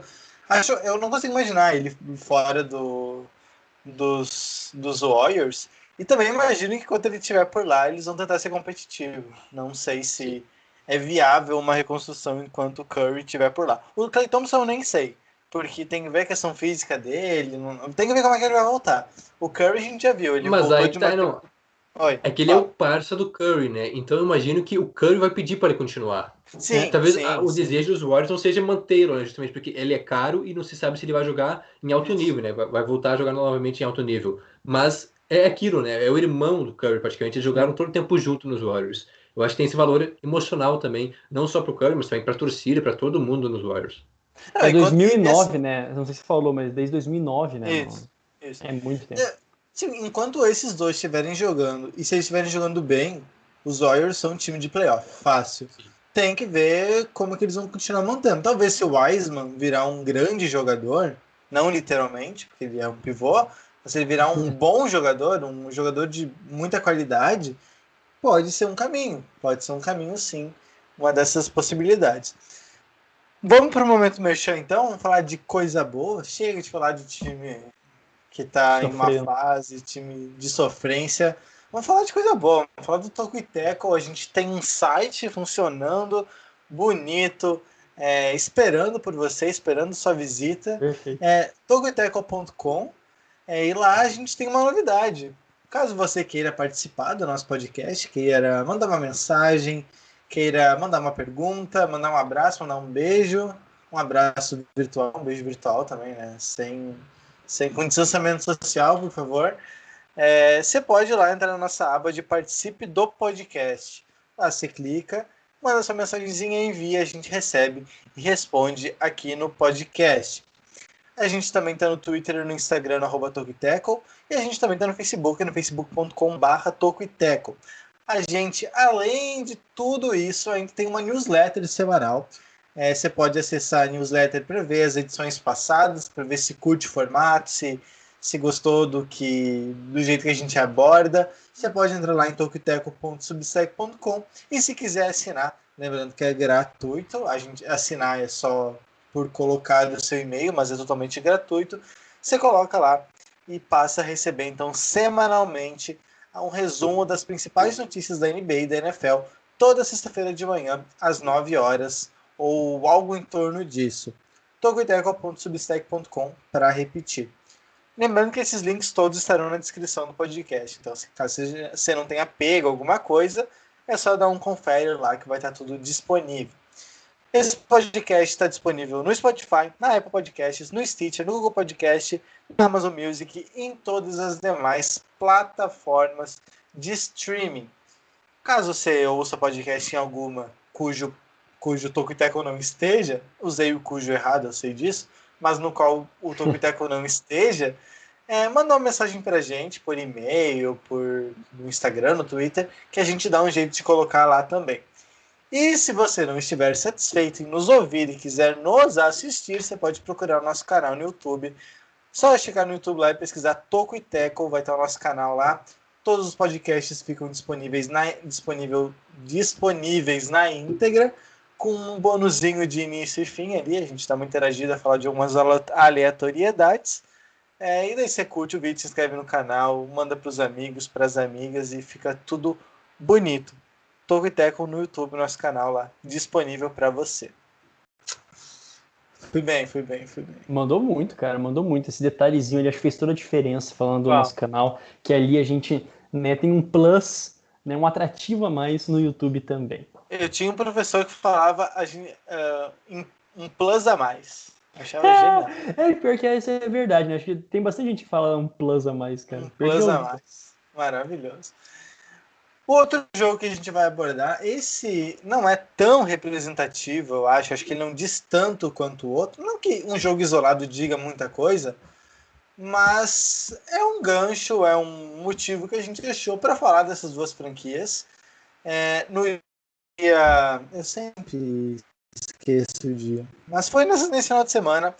eu não consigo imaginar ele fora dos Warriors. E também imagino que quando ele estiver por lá, eles vão tentar ser competitivos. Não sei se é viável uma reconstrução enquanto o Curry estiver por lá. O Klay Thompson eu nem sei, porque tem que ver a questão física dele, tem que ver como é que ele vai voltar. O Curry a gente já viu, ele Mas voltou aí de tá, uma... não. Oi, É que ele é o parça do Curry, né? Então eu imagino que o Curry vai pedir para ele continuar. Sim, Talvez o sim. desejo dos Warriors não seja mantê-lo, né? Justamente porque ele é caro e não se sabe se ele vai jogar em alto nível, né? Vai voltar a jogar novamente em alto nível. Mas é aquilo, né? É o irmão do Curry, praticamente. Eles jogaram todo o tempo junto nos Warriors. Eu acho que tem esse valor emocional também, não só pro Curry, mas também pra torcida, pra todo mundo nos Warriors. É 2009, né? Não sei se você falou, mas desde 2009, né? Isso. É muito tempo. Enquanto esses dois estiverem jogando, e se eles estiverem jogando bem, os Warriors são um time de playoff, fácil. Sim. Tem que ver como que eles vão continuar mantendo. Talvez se o Wiseman virar um grande jogador, não literalmente, porque ele é um pivô, mas se ele virar um bom jogador, um jogador de muita qualidade, pode ser um caminho. Pode ser um caminho, sim. Uma dessas possibilidades. Vamos para o momento merchan, então? Vamos falar de coisa boa? Chega de falar de time que está em uma fase, time de sofrência. Vamos falar de coisa boa, vamos falar do Toco e Teco. A gente tem um site funcionando, bonito, esperando por você, esperando sua visita. tocoiteco.com, e lá a gente tem uma novidade. Caso você queira participar do nosso podcast, queira mandar uma mensagem, queira mandar uma pergunta, mandar um abraço, mandar um beijo, um abraço virtual, um beijo virtual também, né? Com distanciamento social, por favor. Você pode ir lá entrar na nossa aba de participe do podcast. Lá você clica, manda sua mensagenzinha, envia, a gente recebe e responde aqui no podcast. A gente também está no Twitter e no Instagram, no @tocoiteco, e a gente também está no Facebook, no facebook.com/tocoiteco. A gente, além de tudo isso, ainda tem uma newsletter semanal. Você pode acessar a newsletter para ver as edições passadas, para ver se curte o formato, se gostou do jeito que a gente aborda. Você pode entrar lá em tocoiteco.substack.com e se quiser assinar, lembrando que é gratuito, a gente assinar é só por colocar o seu e-mail, mas é totalmente gratuito. Você coloca lá e passa a receber, então, semanalmente, um resumo das principais notícias da NBA e da NFL, toda sexta-feira de manhã, às 9 horas, ou algo em torno disso. tocoiteco.substack.com para repetir. Lembrando que esses links todos estarão na descrição do podcast. Então, caso você não tenha pego alguma coisa, é só dar um confere lá que vai estar tudo disponível. Esse podcast está disponível no Spotify, na Apple Podcasts, no Stitcher, no Google Podcast, na Amazon Music e em todas as demais plataformas de streaming. Caso você ouça podcast em alguma cujo Toco e Teco não esteja, usei o cujo errado, eu sei disso, mas no qual o Toco e Teco não esteja, manda uma mensagem pra gente por e-mail, no Instagram, no Twitter, que a gente dá um jeito de colocar lá também. E se você não estiver satisfeito em nos ouvir e quiser nos assistir, você pode procurar o nosso canal no YouTube. Só chegar no YouTube lá e pesquisar Toco e Teco, vai estar o nosso canal lá. Todos os podcasts ficam disponíveis na íntegra, com um bonuzinho de início e fim ali. A gente está muito interagido a falar de algumas aleatoriedades. E daí você curte o vídeo, se inscreve no canal, manda para os amigos, para as amigas e fica tudo bonito. Toco e Teco no YouTube, nosso canal lá, disponível para você. Fui bem. Mandou muito, cara, mandou muito. Esse detalhezinho ali, acho que fez toda a diferença falando do nosso canal, que ali a gente, né, tem um plus, né, um atrativo a mais no YouTube também. Eu tinha um professor que falava um plus a mais. Achava genial. Pior que isso é verdade, né? Acho que tem bastante gente que fala um plus a mais, cara. Um plus a mais. Maravilhoso. O outro jogo que a gente vai abordar, esse não é tão representativo, eu acho que ele não diz tanto quanto o outro. Não que um jogo isolado diga muita coisa, mas é um gancho, é um motivo que a gente deixou para falar dessas duas franquias. No dia... Eu sempre esqueço o dia. Mas foi nesse final de semana.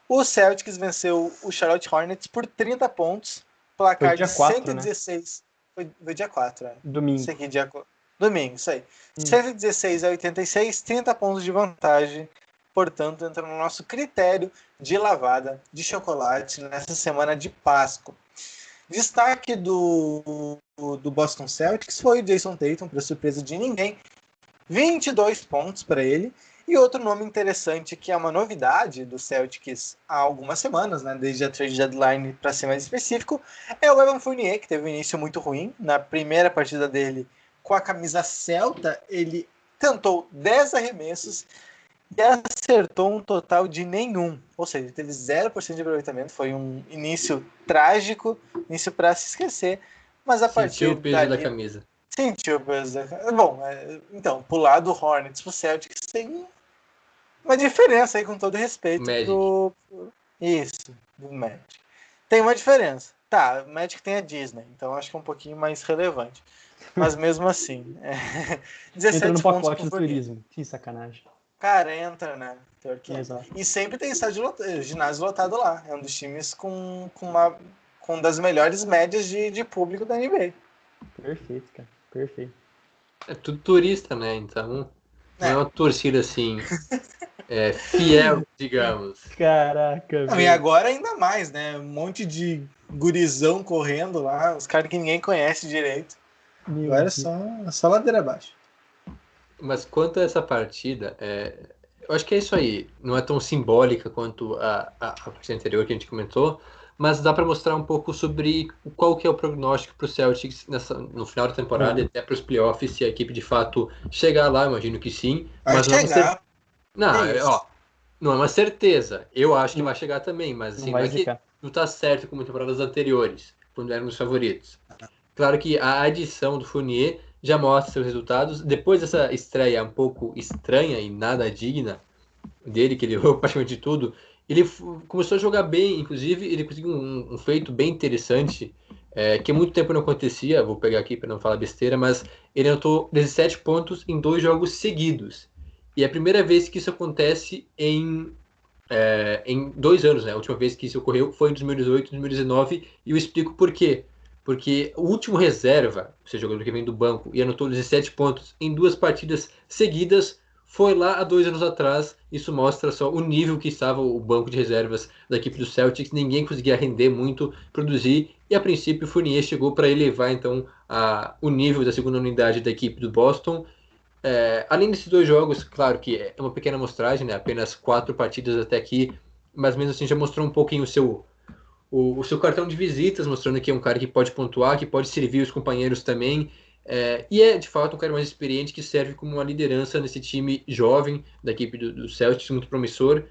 O Celtics venceu o Charlotte Hornets por 30 pontos. Placar de 116... Né? Foi dia 4, Domingo. Isso aqui, domingo, isso aí. 116-86, 30 pontos de vantagem. Portanto, entra no nosso critério de lavada de chocolate nessa semana de Páscoa. Destaque do Boston Celtics foi o Jason Tatum, para surpresa de ninguém. 22 pontos para ele. E outro nome interessante, que é uma novidade do Celtics há algumas semanas, né, desde a trade deadline para ser mais específico, é o Evan Fournier, que teve um início muito ruim. Na primeira partida dele com a camisa celta, ele tentou 10 arremessos e acertou um total de nenhum. Ou seja, ele teve 0% de aproveitamento. Foi um início trágico, início para se esquecer. Mas a partir sentiu o peso da camisa. Sentiu o peso da camisa. Bom, então, pular do Hornets pro Celtics tem uma diferença aí, com todo respeito. Isso, do Magic. Tem uma diferença. Tá, o Magic tem a Disney, então acho que é um pouquinho mais relevante. Mas mesmo assim... 17 entra no pacote do turismo. Que sacanagem. Cara, entra, né? E sempre tem ginásio lotado lá. É um dos times com das melhores médias de público da NBA. Perfeito, cara. Perfeito. É tudo turista, né? Então, não é uma torcida assim, fiel, digamos. Caraca, velho. E agora ainda mais, né? Um monte de gurizão correndo lá, os caras que ninguém conhece direito. Agora é só ladeira abaixo. Mas quanto a essa partida, eu acho que é isso aí. Não é tão simbólica quanto a partida anterior que a gente comentou, mas dá para mostrar um pouco sobre qual que é o prognóstico para o Celtics no final da temporada e até para os playoffs, se a equipe de fato chegar lá, imagino que sim. Mas não é uma certeza. Eu acho que vai chegar também, mas assim, não está certo como em temporadas anteriores, quando éramos favoritos. Claro que a adição do Fournier já mostra seus resultados. Depois dessa estreia um pouco estranha e nada digna dele, que ele errou praticamente tudo, ele começou a jogar bem. Inclusive, ele conseguiu um feito bem interessante, que há muito tempo não acontecia. Vou pegar aqui para não falar besteira, mas ele anotou 17 pontos em 2 jogos seguidos. E é a primeira vez que isso acontece em 2 anos, né? A última vez que isso ocorreu foi em 2018, 2019, e eu explico por quê. Porque o último reserva, ou seja, jogador que vem do banco, e anotou 17 pontos em 2 partidas seguidas, foi lá há 2 anos atrás. Isso mostra só o nível que estava o banco de reservas da equipe do Celtics. Ninguém conseguia render muito, produzir, e a princípio o Fournier chegou para elevar então o nível da segunda unidade da equipe do Boston. Além desses 2 jogos, claro que é uma pequena amostragem, né? Apenas 4 partidas até aqui, mas mesmo assim já mostrou um pouquinho o seu cartão de visitas, mostrando que é um cara que pode pontuar, que pode servir os companheiros também. E é, de fato, um cara mais experiente que serve como uma liderança nesse time jovem da equipe do Celtics, muito promissor.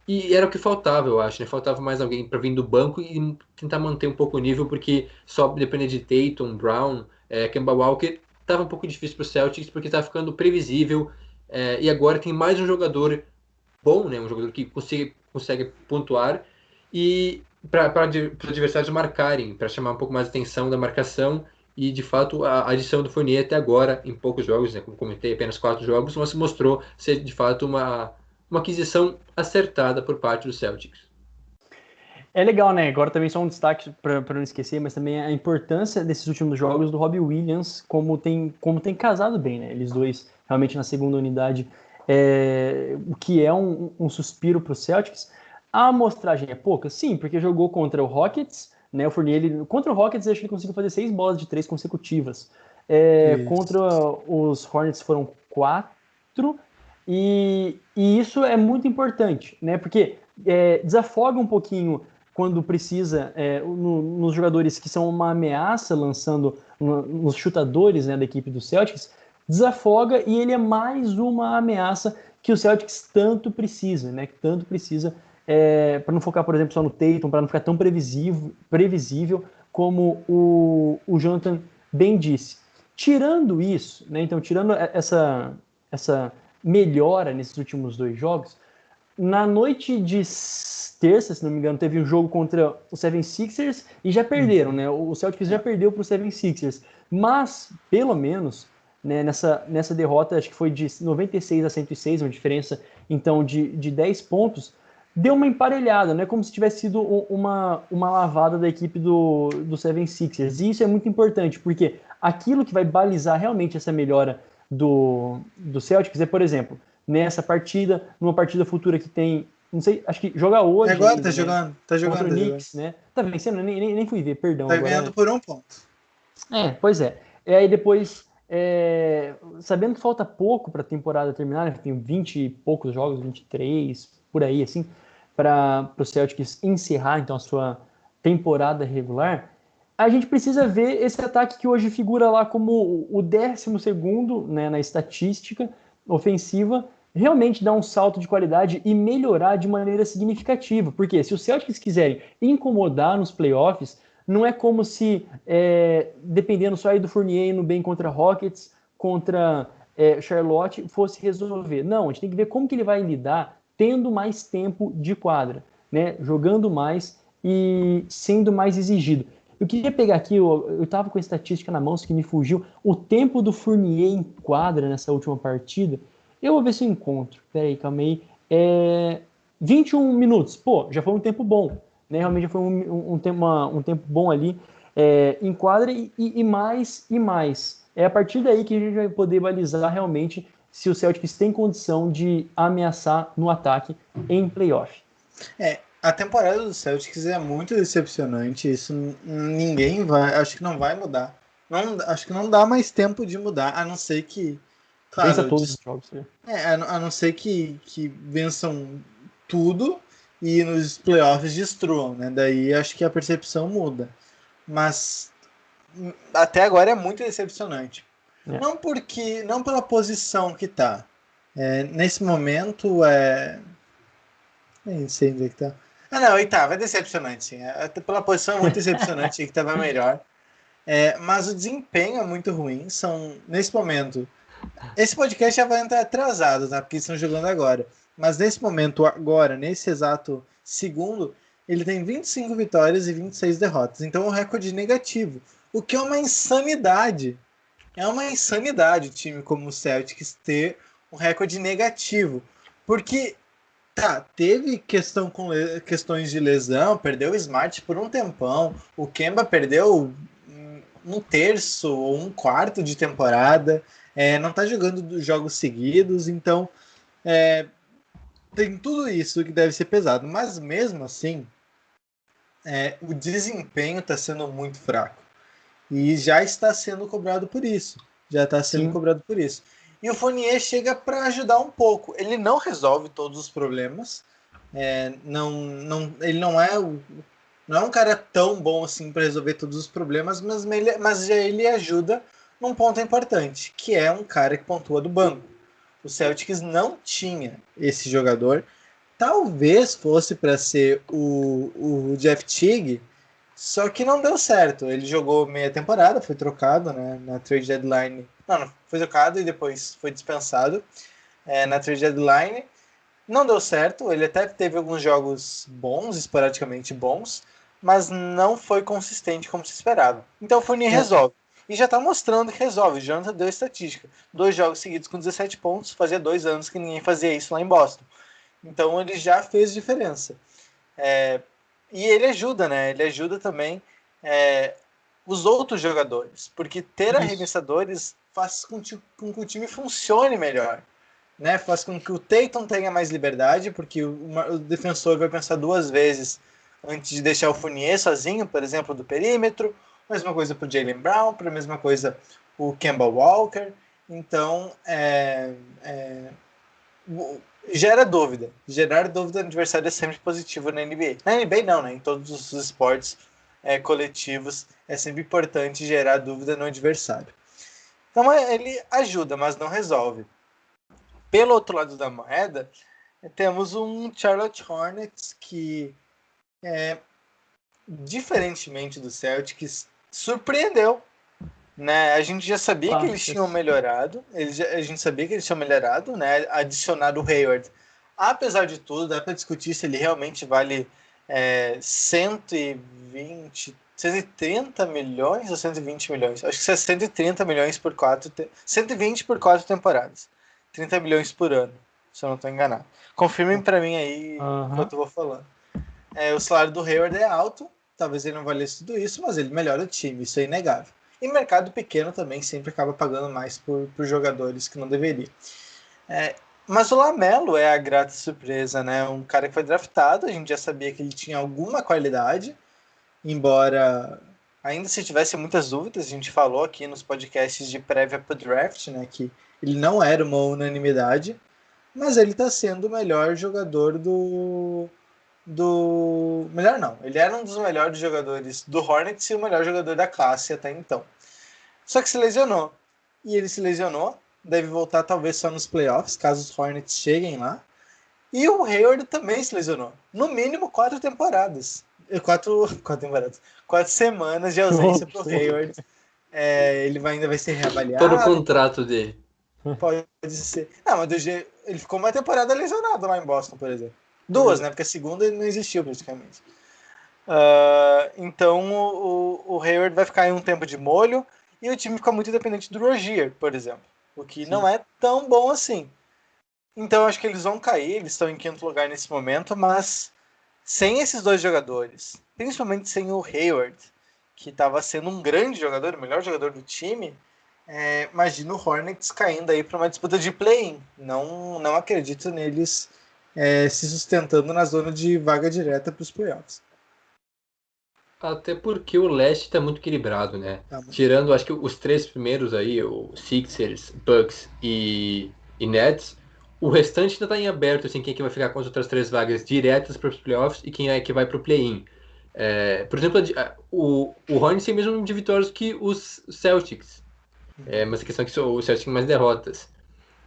E era o que faltava, eu acho, né? Faltava mais alguém para vir do banco e tentar manter um pouco o nível, porque só depender de Tatum, Brown, Kemba Walker, estava um pouco difícil para o Celtics, porque estava ficando previsível. E agora tem mais um jogador bom, né? Um jogador que consegue pontuar e para os adversários marcarem, para chamar um pouco mais a atenção da marcação. E de fato a adição do Fournier até agora, em poucos jogos, né, como comentei, apenas 4 jogos, mas mostrou ser de fato uma aquisição acertada por parte do Celtics. É legal, né? Agora também só um destaque para não esquecer, mas também a importância desses últimos jogos do Robbie Williams, como tem casado bem, né? Eles dois realmente na segunda unidade, o que é um suspiro para o Celtics. A amostragem é pouca? Sim, porque jogou contra o Rockets, né? O Fournier, contra o Rockets, acho que ele conseguiu fazer 6 bolas de 3 consecutivas. Contra os Hornets foram 4, e isso é muito importante, né? Porque desafoga um pouquinho quando precisa, nos jogadores que são uma ameaça, lançando nos chutadores, né, da equipe do Celtics, desafoga, e ele é mais uma ameaça que o Celtics tanto precisa, né? Que tanto precisa, para não focar, por exemplo, só no Tatum, para não ficar tão previsível como o Jonathan bem disse. Tirando isso, né? Então, tirando essa melhora nesses últimos 2 jogos, na noite de terça, se não me engano, teve um jogo contra o 76ers e já perderam, né? O Celtics já perdeu para o 76ers, mas, pelo menos, né, nessa derrota, acho que foi de 96 a 106, uma diferença, então, de 10 pontos, deu uma emparelhada, né? Como se tivesse sido uma lavada da equipe do 76ers. E isso é muito importante, porque aquilo que vai balizar realmente essa melhora do Celtics é, por exemplo, nessa partida, numa partida futura que tem, não sei, acho que joga hoje. Agora ainda, tá jogando. Contra o Knicks, né? Tá vencendo? Nem fui ver, perdão. Tá ganhando por 1 ponto. Pois é. E aí depois, sabendo que falta pouco para a temporada terminar, né? Tem 20 e poucos jogos, 23, por aí, assim, para o Celtics encerrar, então, a sua temporada regular, a gente precisa ver esse ataque que hoje figura lá como o 12º, né, na estatística ofensiva, realmente dar um salto de qualidade e melhorar de maneira significativa. Porque se os Celtics quiserem incomodar nos playoffs, não é como se, dependendo só aí do Fournier indo bem contra Rockets, contra Charlotte, fosse resolver. Não, a gente tem que ver como que ele vai lidar tendo mais tempo de quadra, né? Jogando mais e sendo mais exigido. Eu queria pegar aqui, eu estava com a estatística na mão, isso que me fugiu, o tempo do Fournier em quadra nessa última partida. Eu vou ver se eu encontro. Peraí, calma aí. 21 minutos. Pô, já foi um tempo bom. Né? Realmente já foi um tempo bom ali em quadra e mais e mais. É a partir daí que a gente vai poder balizar realmente se o Celtics tem condição de ameaçar no ataque em playoff. A temporada do Celtics é muito decepcionante. Isso ninguém vai. Acho que não vai mudar. Acho que não dá mais tempo de mudar, a não ser que. Claro, vença todos os jogos. A não ser que vençam tudo e nos playoffs destruam, né? Daí acho que a percepção muda. Mas até agora é muito decepcionante. Não pela posição que tá. Nesse momento nem sei onde é que tá. Não, oitava, é decepcionante, sim. Pela posição é muito decepcionante, que estava melhor. Mas o desempenho é muito ruim. Nesse momento, esse podcast já vai entrar atrasado, tá? Porque estão jogando agora. Mas nesse momento, agora, nesse exato segundo, ele tem 25 vitórias e 26 derrotas. Então é um recorde negativo. O que é uma insanidade. É uma insanidade o time como o Celtics ter um recorde negativo. Porque teve questões de lesão, perdeu o Smart por um tempão, o Kemba perdeu um terço ou um quarto de temporada, não tá jogando jogos seguidos, então tem tudo isso que deve ser pesado, mas mesmo assim o desempenho está sendo muito fraco e já está sendo cobrado por isso. E o Fournier chega para ajudar um pouco. Ele não resolve todos os problemas. Ele não é Não é um cara tão bom assim para resolver todos os problemas, mas ele ajuda num ponto importante, que é um cara que pontua do banco. O Celtics não tinha esse jogador. Talvez fosse para ser o Jeff Teague, só que não deu certo. Ele jogou meia temporada, foi trocado, né, na trade deadline. Não, foi trocado e depois foi dispensado na trade deadline. Não deu certo. Ele até teve alguns jogos bons, esporadicamente bons, mas não foi consistente como se esperava. Então o Fournier resolve. E já está mostrando que resolve. O Jonathan deu estatística. 2 jogos seguidos com 17 pontos. Fazia 2 anos que ninguém fazia isso lá em Boston. Então ele já fez diferença. E ele ajuda, né? Ele ajuda também os outros jogadores. Porque ter arremessadores faz com que o time funcione melhor. Né? Faz com que o Tatum tenha mais liberdade, porque o defensor vai pensar 2 vezes antes de deixar o Fournier sozinho, por exemplo, do perímetro. Mesma coisa para o Jaylen Brown, para a mesma coisa o Kemba Walker. Então, gera dúvida. Gerar dúvida no adversário é sempre positivo na NBA. Na NBA não, né? Em todos os esportes coletivos é sempre importante gerar dúvida no adversário. Então ele ajuda, mas não resolve. Pelo outro lado da moeda, temos um Charlotte Hornets que, diferentemente do Celtics, surpreendeu. Né? A gente já sabia que eles tinham melhorado. A gente sabia que eles tinham melhorado, né? Adicionado o Hayward. Apesar de tudo, dá para discutir se ele realmente vale 130 milhões ou 120 milhões. Acho que é 130 milhões por 120 por 4 temporadas. 30 milhões por ano, se eu não estou enganado. Confirmem para mim aí enquanto eu vou falando. O salário do Hayward é alto, talvez ele não valesse tudo isso, mas ele melhora o time, isso é inegável. E mercado pequeno também sempre acaba pagando mais por jogadores que não deveria. Mas o LaMelo é a grata surpresa, né? Um cara que foi draftado, a gente já sabia que ele tinha alguma qualidade, embora ainda se tivesse muitas dúvidas, a gente falou aqui nos podcasts de prévia para o draft, né, que ele não era uma unanimidade, mas ele está sendo o melhor jogador Melhor não, ele era um dos melhores jogadores do Hornets e o melhor jogador da classe até então. Só que se lesionou. E ele se lesionou, deve voltar talvez só nos playoffs, caso os Hornets cheguem lá. E o Hayward também se lesionou. No mínimo 4 temporadas. 4 semanas de ausência para o Hayward. Ele ainda vai ser reavaliado. Todo o contrato dele. Pode ser. Não, mas ele ficou uma temporada lesionado lá em Boston, por exemplo. 2, né? Porque a segunda ele não existiu praticamente. Então o Hayward vai ficar em um tempo de molho e o time fica muito dependente do Rozier, por exemplo. O que não é tão bom assim. Então acho que eles vão cair, eles estão em 5º lugar nesse momento, mas sem esses 2 jogadores, principalmente sem o Hayward, que estava sendo um grande jogador, o melhor jogador do time, imagino o Hornets caindo aí para uma disputa de play-in. Não acredito neles se sustentando na zona de vaga direta para os playoffs. Até porque o leste está muito equilibrado, né? Tirando, acho que os 3 primeiros aí, o Sixers, Bucks e Nets, o restante ainda está em aberto, assim, quem é que vai ficar com as outras 3 vagas diretas para os playoffs e quem é que vai para o play-in. Por exemplo, o Hornets tem mesmo de vitórias que os Celtics. Mas a questão é que o Celtics tem mais derrotas.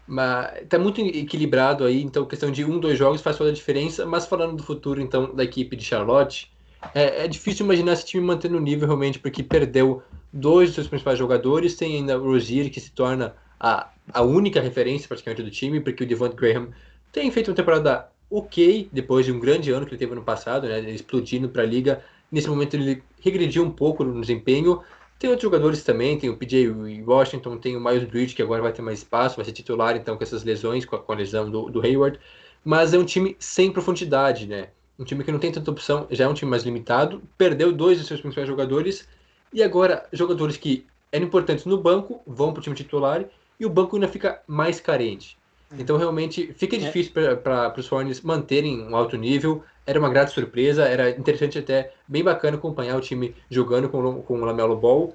Mas está muito equilibrado aí, então questão de 1, 2 jogos faz toda a diferença. Mas falando do futuro, então, da equipe de Charlotte, é difícil imaginar esse time mantendo o nível realmente, porque perdeu 2 dos seus principais jogadores, tem ainda o Rozier, que se torna a única referência praticamente do time, porque o Devonte Graham tem feito uma temporada ok, depois de um grande ano que ele teve no passado, né, explodindo para a liga. Nesse momento ele regrediu um pouco no desempenho. Tem outros jogadores também, tem o PJ Washington, tem o Miles Bridges, que agora vai ter mais espaço, vai ser titular então com essas lesões, com a lesão do Hayward. Mas é um time sem profundidade, né? Um time que não tem tanta opção, já é um time mais limitado, perdeu 2 dos seus principais jogadores, e agora jogadores que eram importantes no banco vão para o time titular, e o banco ainda fica mais carente. Então realmente fica difícil para os Hornets manterem um alto nível. Era uma grata surpresa, era interessante até, bem bacana acompanhar o time jogando com o LaMelo Ball.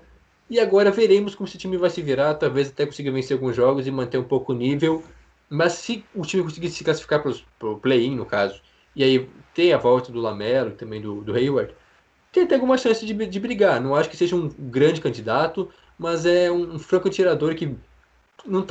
E agora veremos como esse time vai se virar, talvez até consiga vencer alguns jogos e manter um pouco o nível. Mas se o time conseguir se classificar para o play-in, no caso, e aí ter a volta do LaMelo e também do Hayward, tem até alguma chance de brigar. Não acho que seja um grande candidato, mas é um franco-atirador que não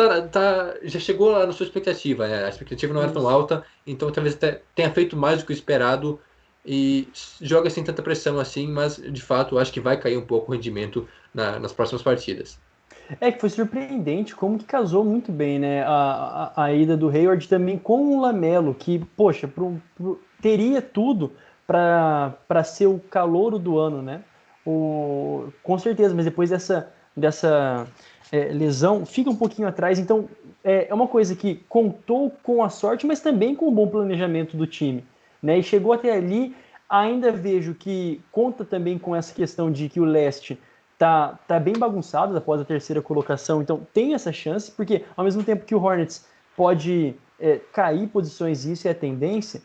já chegou lá na sua expectativa, né? A expectativa não era tão alta, então talvez até tenha feito mais do que o esperado e joga sem tanta pressão assim, mas de fato acho que vai cair um pouco o rendimento nas próximas partidas. É que foi surpreendente como que casou muito bem, né? A ida do Hayward também com o Lamelo, que, poxa, teria tudo para ser o calouro do ano, né? Com certeza, mas depois dessa lesão, fica um pouquinho atrás. Então, é uma coisa que contou com a sorte, mas também com o bom planejamento do time, né? E chegou até ali. Ainda vejo que conta também com essa questão de que o leste tá bem bagunçado após a terceira colocação, então tem essa chance, porque ao mesmo tempo que o Hornets pode cair posições, isso é a tendência,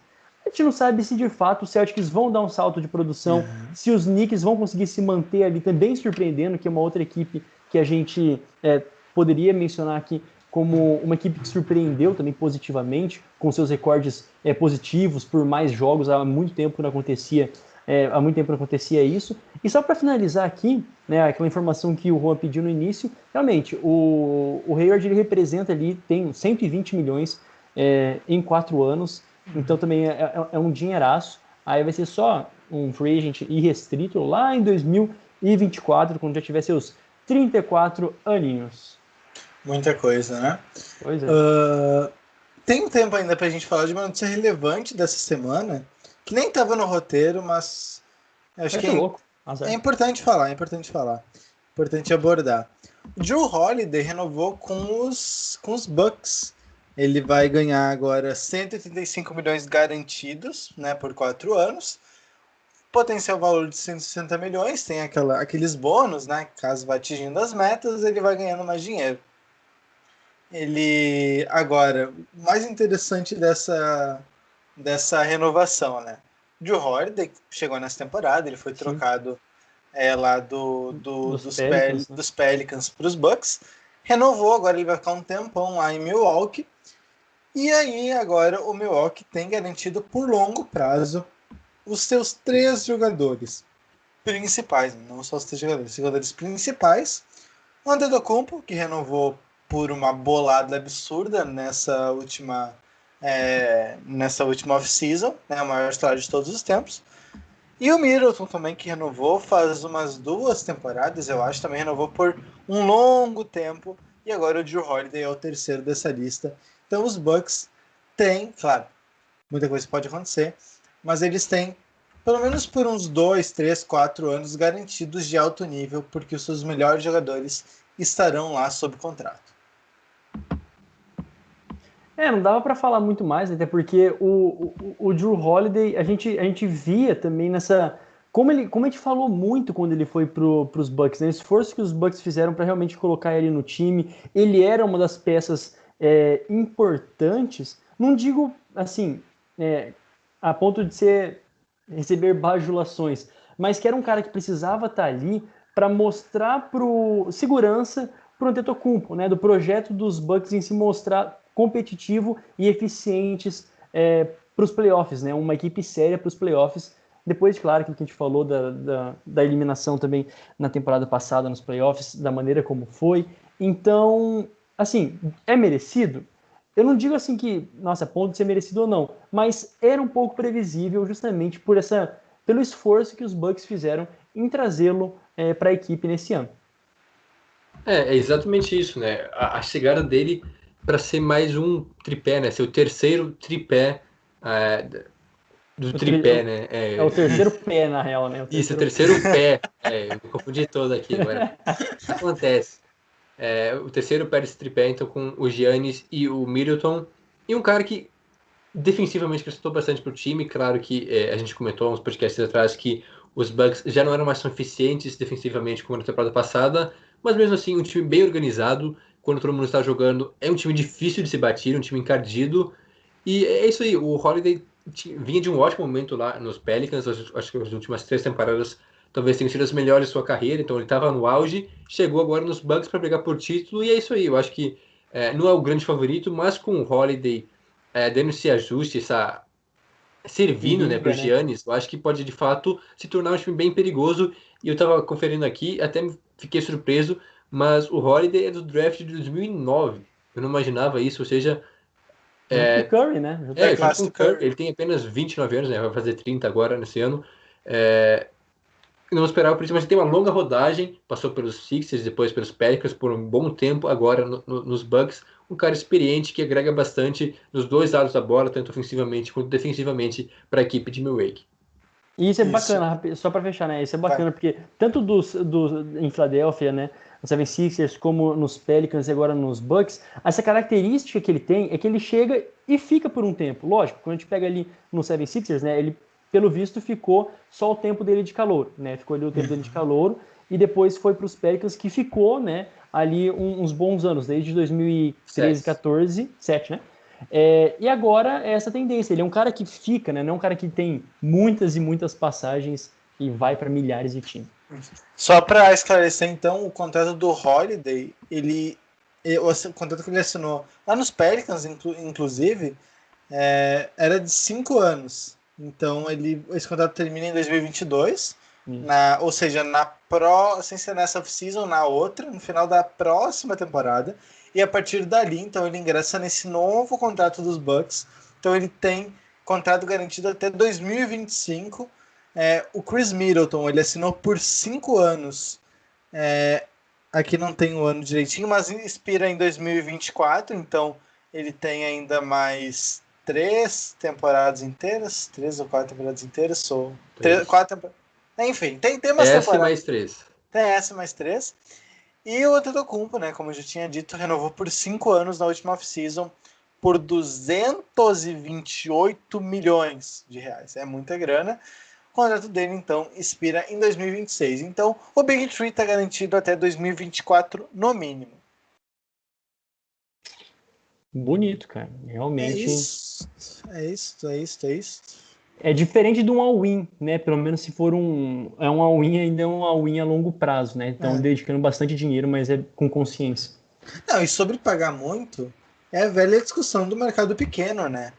a gente não sabe se de fato os Celtics vão dar um salto de produção, se os Knicks vão conseguir se manter ali também surpreendendo, que é uma outra equipe que a gente poderia mencionar aqui como uma equipe que surpreendeu também positivamente, com seus recordes positivos por mais jogos, há muito tempo não acontecia isso. E só para finalizar aqui, né, aquela informação que o Juan pediu no início, realmente, o Hayward ele representa ali, tem 120 milhões em 4 anos, então também é um dinheiraço. Aí vai ser só um free agent irrestrito lá em 2024, quando já tiver seus 34 aninhos. Muita coisa, né? Pois é. Tem um tempo ainda pra gente falar de uma notícia relevante dessa semana, que nem estava no roteiro, mas acho que é importante falar, importante abordar. O Jrue Holiday renovou com os Bucks. Ele vai ganhar agora 185 milhões garantidos, né, por 4 anos. Potencial valor de 160 milhões, tem aqueles bônus, né, caso vá atingindo as metas, ele vai ganhando mais dinheiro. Ele, agora, o mais interessante dessa renovação, né? Jrue Holiday chegou nessa temporada, ele foi trocado lá dos Pelicans para os Bucks, renovou, agora ele vai ficar um tempão lá em Milwaukee, e aí agora o Milwaukee tem garantido por longo prazo os seus 3 jogadores principais, não só os 3 jogadores principais, o Antetokounmpo, que renovou por uma bolada absurda nessa última off-season, né, a maior salário de todos os tempos. E o Middleton também, que renovou faz umas 2 temporadas, eu acho, também renovou por um longo tempo. E agora o Jrue Holiday é o terceiro dessa lista. Então os Bucks têm, claro, muita coisa pode acontecer, mas eles têm, pelo menos por uns 2, 3, 4 anos, garantidos de alto nível, porque os seus melhores jogadores estarão lá sob contrato. Não dava para falar muito mais, até porque o Jrue Holiday, a gente via também nessa... Como a gente falou muito quando ele foi para os Bucks, né? O esforço que os Bucks fizeram para realmente colocar ele no time, ele era uma das peças importantes, não digo assim, a ponto de receber bajulações, mas que era um cara que precisava estar ali para mostrar segurança para o Antetokounmpo, né? Do projeto dos Bucks em se mostrar competitivo e eficientes para os playoffs, né? Uma equipe séria para os playoffs. Depois, claro, aquilo que a gente falou da eliminação também na temporada passada nos playoffs, da maneira como foi. Então, assim, é merecido? Eu não digo assim que, nossa, ponto de ser merecido ou não, mas era um pouco previsível justamente pelo esforço que os Bucks fizeram em trazê-lo para a equipe nesse ano. É exatamente isso, né? A chegada dele para ser mais um tripé, né? Ser o terceiro tripé do tripé, né? É o terceiro pé, na real, né? Isso, o terceiro pé. Eu me confundi todo aqui agora. O que acontece? O terceiro pé desse tripé, então, com o Giannis e o Middleton. E um cara que defensivamente acrescentou bastante pro time. Claro que a gente comentou uns podcasts atrás que os Bucks já não eram mais tão eficientes defensivamente como na temporada passada, mas mesmo assim um time bem organizado. Quando todo mundo está jogando, é um time difícil de se bater, um time encardido. E é isso aí, o Holiday vinha de um ótimo momento lá nos Pelicans, acho que as últimas 3 temporadas talvez tenham sido as melhores de sua carreira, então ele estava no auge, chegou agora nos Bucks para brigar por título, e é isso aí, eu acho que não é o grande favorito, mas com o Holiday dando esse ajuste, servindo, né, para o Giannis, eu acho que pode de fato se tornar um time bem perigoso. E eu tava conferindo aqui, até fiquei surpreso, mas o Holiday é do draft de 2009. Eu não imaginava isso, ou seja... Junto com o Curry, né? Junto com o Curry. Ele tem apenas 29 anos, né? Vai fazer 30 agora, nesse ano. Não esperava por isso, mas ele tem uma longa rodagem. Passou pelos Sixers, depois pelos Pelicans por um bom tempo, agora nos Bucks. Um cara experiente que agrega bastante nos dois lados da bola, tanto ofensivamente quanto defensivamente, para a equipe de Milwaukee. E isso é bacana, só para fechar, né? Isso é bacana, porque tanto em Filadélfia, né? No 76ers, como nos Pelicans e agora nos Bucks, essa característica que ele tem é que ele chega e fica por um tempo. Lógico, quando a gente pega ali no 76ers, né? Ele, pelo visto, ficou só o tempo dele de calor, né? Ficou ali o tempo dele de calor e depois foi para os Pelicans, que ficou, né? Ali uns bons anos, desde 2013, 14, 7, né? E agora é essa tendência. Ele é um cara que fica, né? Não é um cara que tem muitas e muitas passagens e vai para milhares de times. Só para esclarecer, então, o contrato do Holiday, o contrato que ele assinou lá nos Pelicans, inclusive, era de 5 anos. Então, esse contrato termina em 2022, ou seja, sem ser nessa off-season, na outra, no final da próxima temporada. E a partir dali, então, ele ingressa nesse novo contrato dos Bucks. Então, ele tem contrato garantido até 2025. O Chris Middleton, ele assinou por 5 anos. Aqui não tem o ano direitinho, mas expira em 2024. Então, ele tem ainda mais 3 temporadas inteiras. 3 ou 4 temporadas inteiras. 4 temporadas. Enfim, tem umas temporadas. Essa mais 3. Tem essa mais 3. E o Antetokounmpo, né, como eu já tinha dito, renovou por 5 anos na última off-season por 228 milhões de reais. É muita grana. O contrato dele, então, expira em 2026. Então, o Big Three está garantido até 2024, no mínimo. Bonito, cara. Realmente. É isso. É diferente de um all-in, né? Pelo menos se for um all-in, ainda é um all-in a longo prazo, né? Então, dedicando bastante dinheiro, mas é com consciência. Não, e sobre pagar muito, é a velha discussão do mercado pequeno, né?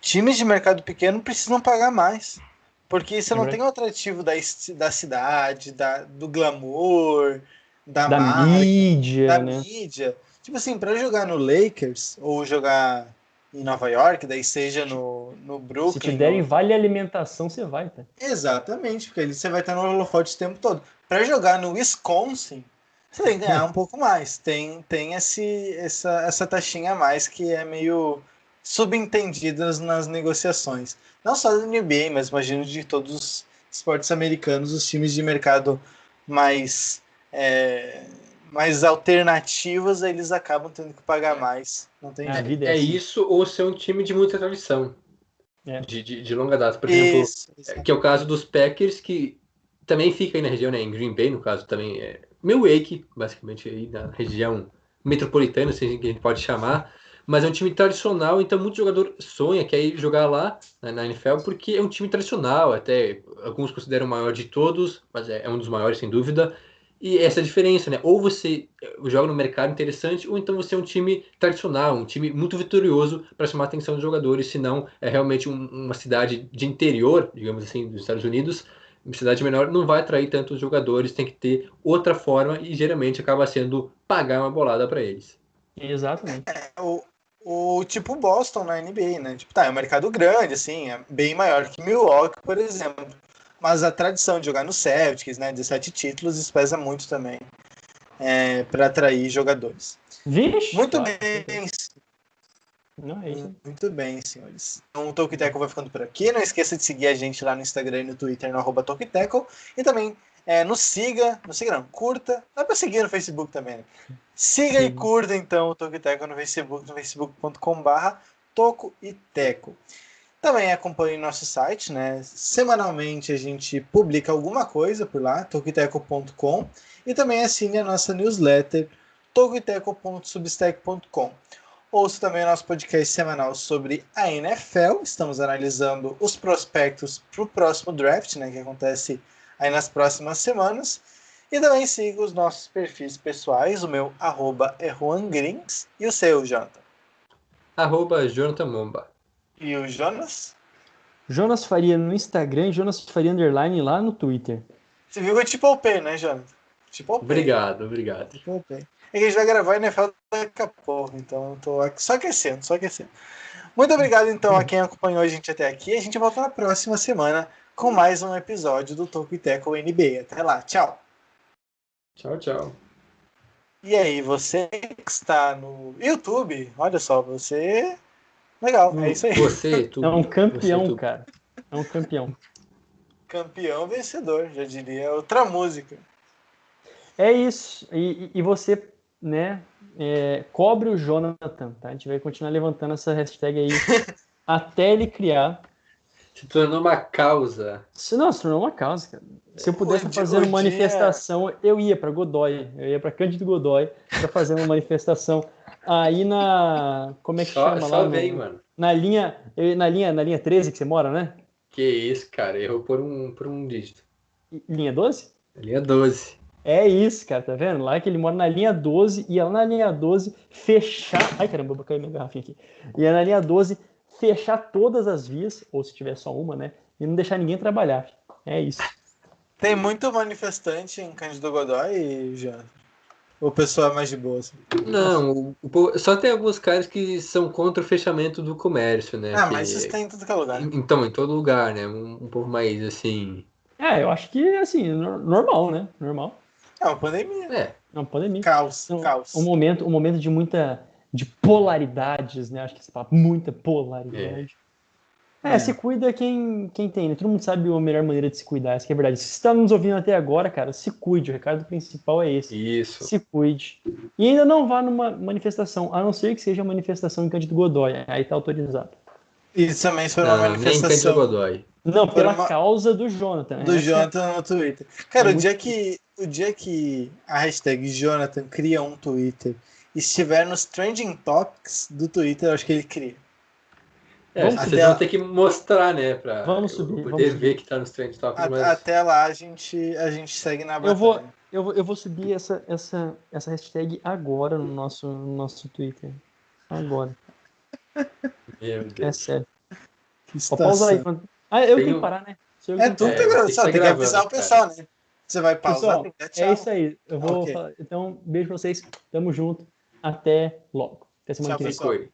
Times de mercado pequeno precisam pagar mais. Porque você não tem o atrativo da cidade, do glamour, da marca, mídia, da né? mídia. Tipo assim, para jogar no Lakers ou jogar em Nova York, daí seja no Brooklyn. Se te derem vale alimentação, você vai, tá? Exatamente, porque ali você vai estar no holofote o tempo todo. Para jogar no Wisconsin, você tem que ganhar um pouco mais. Tem essa taxinha a mais que é meio subentendida nas negociações. Não só da NBA, mas imagino de todos os esportes americanos, os times de mercado mais alternativos, eles acabam tendo que pagar mais. Não tem jeito. Isso, ou ser um time de muita tradição. De longa data. Por exemplo, que é o caso dos Packers, que também fica aí na região, né? Em Green Bay, no caso, também é Milwaukee, basicamente aí na região metropolitana, assim que a gente pode chamar. Mas é um time tradicional, então muito jogador sonha quer ir jogar lá na NFL, porque é um time tradicional, até alguns consideram o maior de todos, mas é um dos maiores, sem dúvida. E essa diferença, né? Ou você joga no mercado interessante, ou então você é um time tradicional, um time muito vitorioso para chamar a atenção dos jogadores, senão é realmente uma cidade de interior, digamos assim, dos Estados Unidos, uma cidade menor, não vai atrair tantos jogadores, tem que ter outra forma e geralmente acaba sendo pagar uma bolada para eles. Exatamente. O tipo Boston na NBA, né? Tipo, é um mercado grande, assim, é bem maior que Milwaukee, por exemplo. Mas a tradição de jogar no Celtics, né, 17 títulos, isso pesa muito também para atrair jogadores. Vixe, muito bem. Não, é isso. Muito bem, senhores. Então o Talk Tackle vai ficando por aqui. Não esqueça de seguir a gente lá no Instagram e no Twitter, no @Talk Tackle. E também nos siga. Não siga não, curta. Dá para seguir no Facebook também, né? Siga e curta, então, o Talk Tackle no Facebook, no facebook.com/Toco e Teco. Também acompanhe nosso site, né? Semanalmente a gente publica alguma coisa por lá, tocoteco.com, e também assine a nossa newsletter, tocoteco.substack.com. Ouça também o nosso podcast semanal sobre a NFL. Estamos analisando os prospectos para o próximo draft, né, que acontece aí nas próximas semanas. E também siga os nossos perfis pessoais, o meu @é JuanGrins, e o seu, Jonathan. @JonathanMomba. E o Jonas? Jonas Faria no Instagram e Jonas Faria Underline lá no Twitter. Você viu que eu te poupei, né, Jonathan? Te poupei. Obrigado. Te poupei. É que a gente vai gravar NFL daqui a pouco, então eu tô só aquecendo. Muito obrigado, então, a quem acompanhou a gente até aqui. A gente volta na próxima semana com mais um episódio do Toco e Teco NBA. Até lá, tchau. Tchau. E aí, você que está no YouTube, olha só, você... Legal, é isso aí. Você, é um campeão, cara. É um campeão. Campeão vencedor, já diria outra música. É isso. E você, né, cobre o Jonathan, tá? A gente vai continuar levantando essa hashtag aí até ele criar. Se tornou uma causa. Se tornou uma causa, cara. Se eu pudesse fazer uma manifestação, eu ia para Godoy, eu ia para Cândido Godoy para fazer uma manifestação aí na... Como é que chama lá? Só vem, mano. Na linha 13 que você mora, né? Que isso, cara. Errou por um dígito. Linha 12? Linha 12. É isso, cara, tá vendo? Lá que ele mora na linha 12, ia lá na linha 12 fechar... Ai, caramba, eu caí minha garrafinha aqui. Ia na linha 12 fechar todas as vias, ou se tiver só uma, né? E não deixar ninguém trabalhar. É isso. Tem muito manifestante em Cândido Godoy, já? Ou o pessoal é mais de boa? Assim? Não, só tem alguns caras que são contra o fechamento do comércio, né? Mas isso tem em todo lugar. Então, em todo lugar, né? Um pouco mais, assim... Eu acho que, assim, normal, né? Normal. É uma pandemia. É uma pandemia. Caos. Um momento de polaridades, né? Acho que você fala muita polaridade. Se cuida quem tem, né? Todo mundo sabe a melhor maneira de se cuidar, essa que é a verdade. Se você está nos ouvindo até agora, cara, se cuide. O recado principal é esse. Isso. Se cuide. E ainda não vá numa manifestação, a não ser que seja manifestação em Cândido Godoy. Aí tá autorizado. Isso também foi uma manifestação. Nem Cândido Godoy. Não, pela causa do Jonathan. Do Jonathan no Twitter. Cara, o dia que a hashtag Jonathan cria um Twitter e estiver nos trending topics do Twitter, eu acho que ele cria. Vocês vão ter que mostrar, né? Pra vamos subir, poder ver que tá nos trending topics. Mas... Até lá a gente segue na batalha. Eu vou subir essa hashtag agora no nosso Twitter. Agora. Meu Deus. É sério. Pausa aí. Eu tenho que parar, né? Tem que avisar o pessoal, né? Você vai pausar, tem que dar tchau. É isso aí. Eu vou falar. Então, beijo pra vocês. Tamo junto. Até logo. Até semana que vem.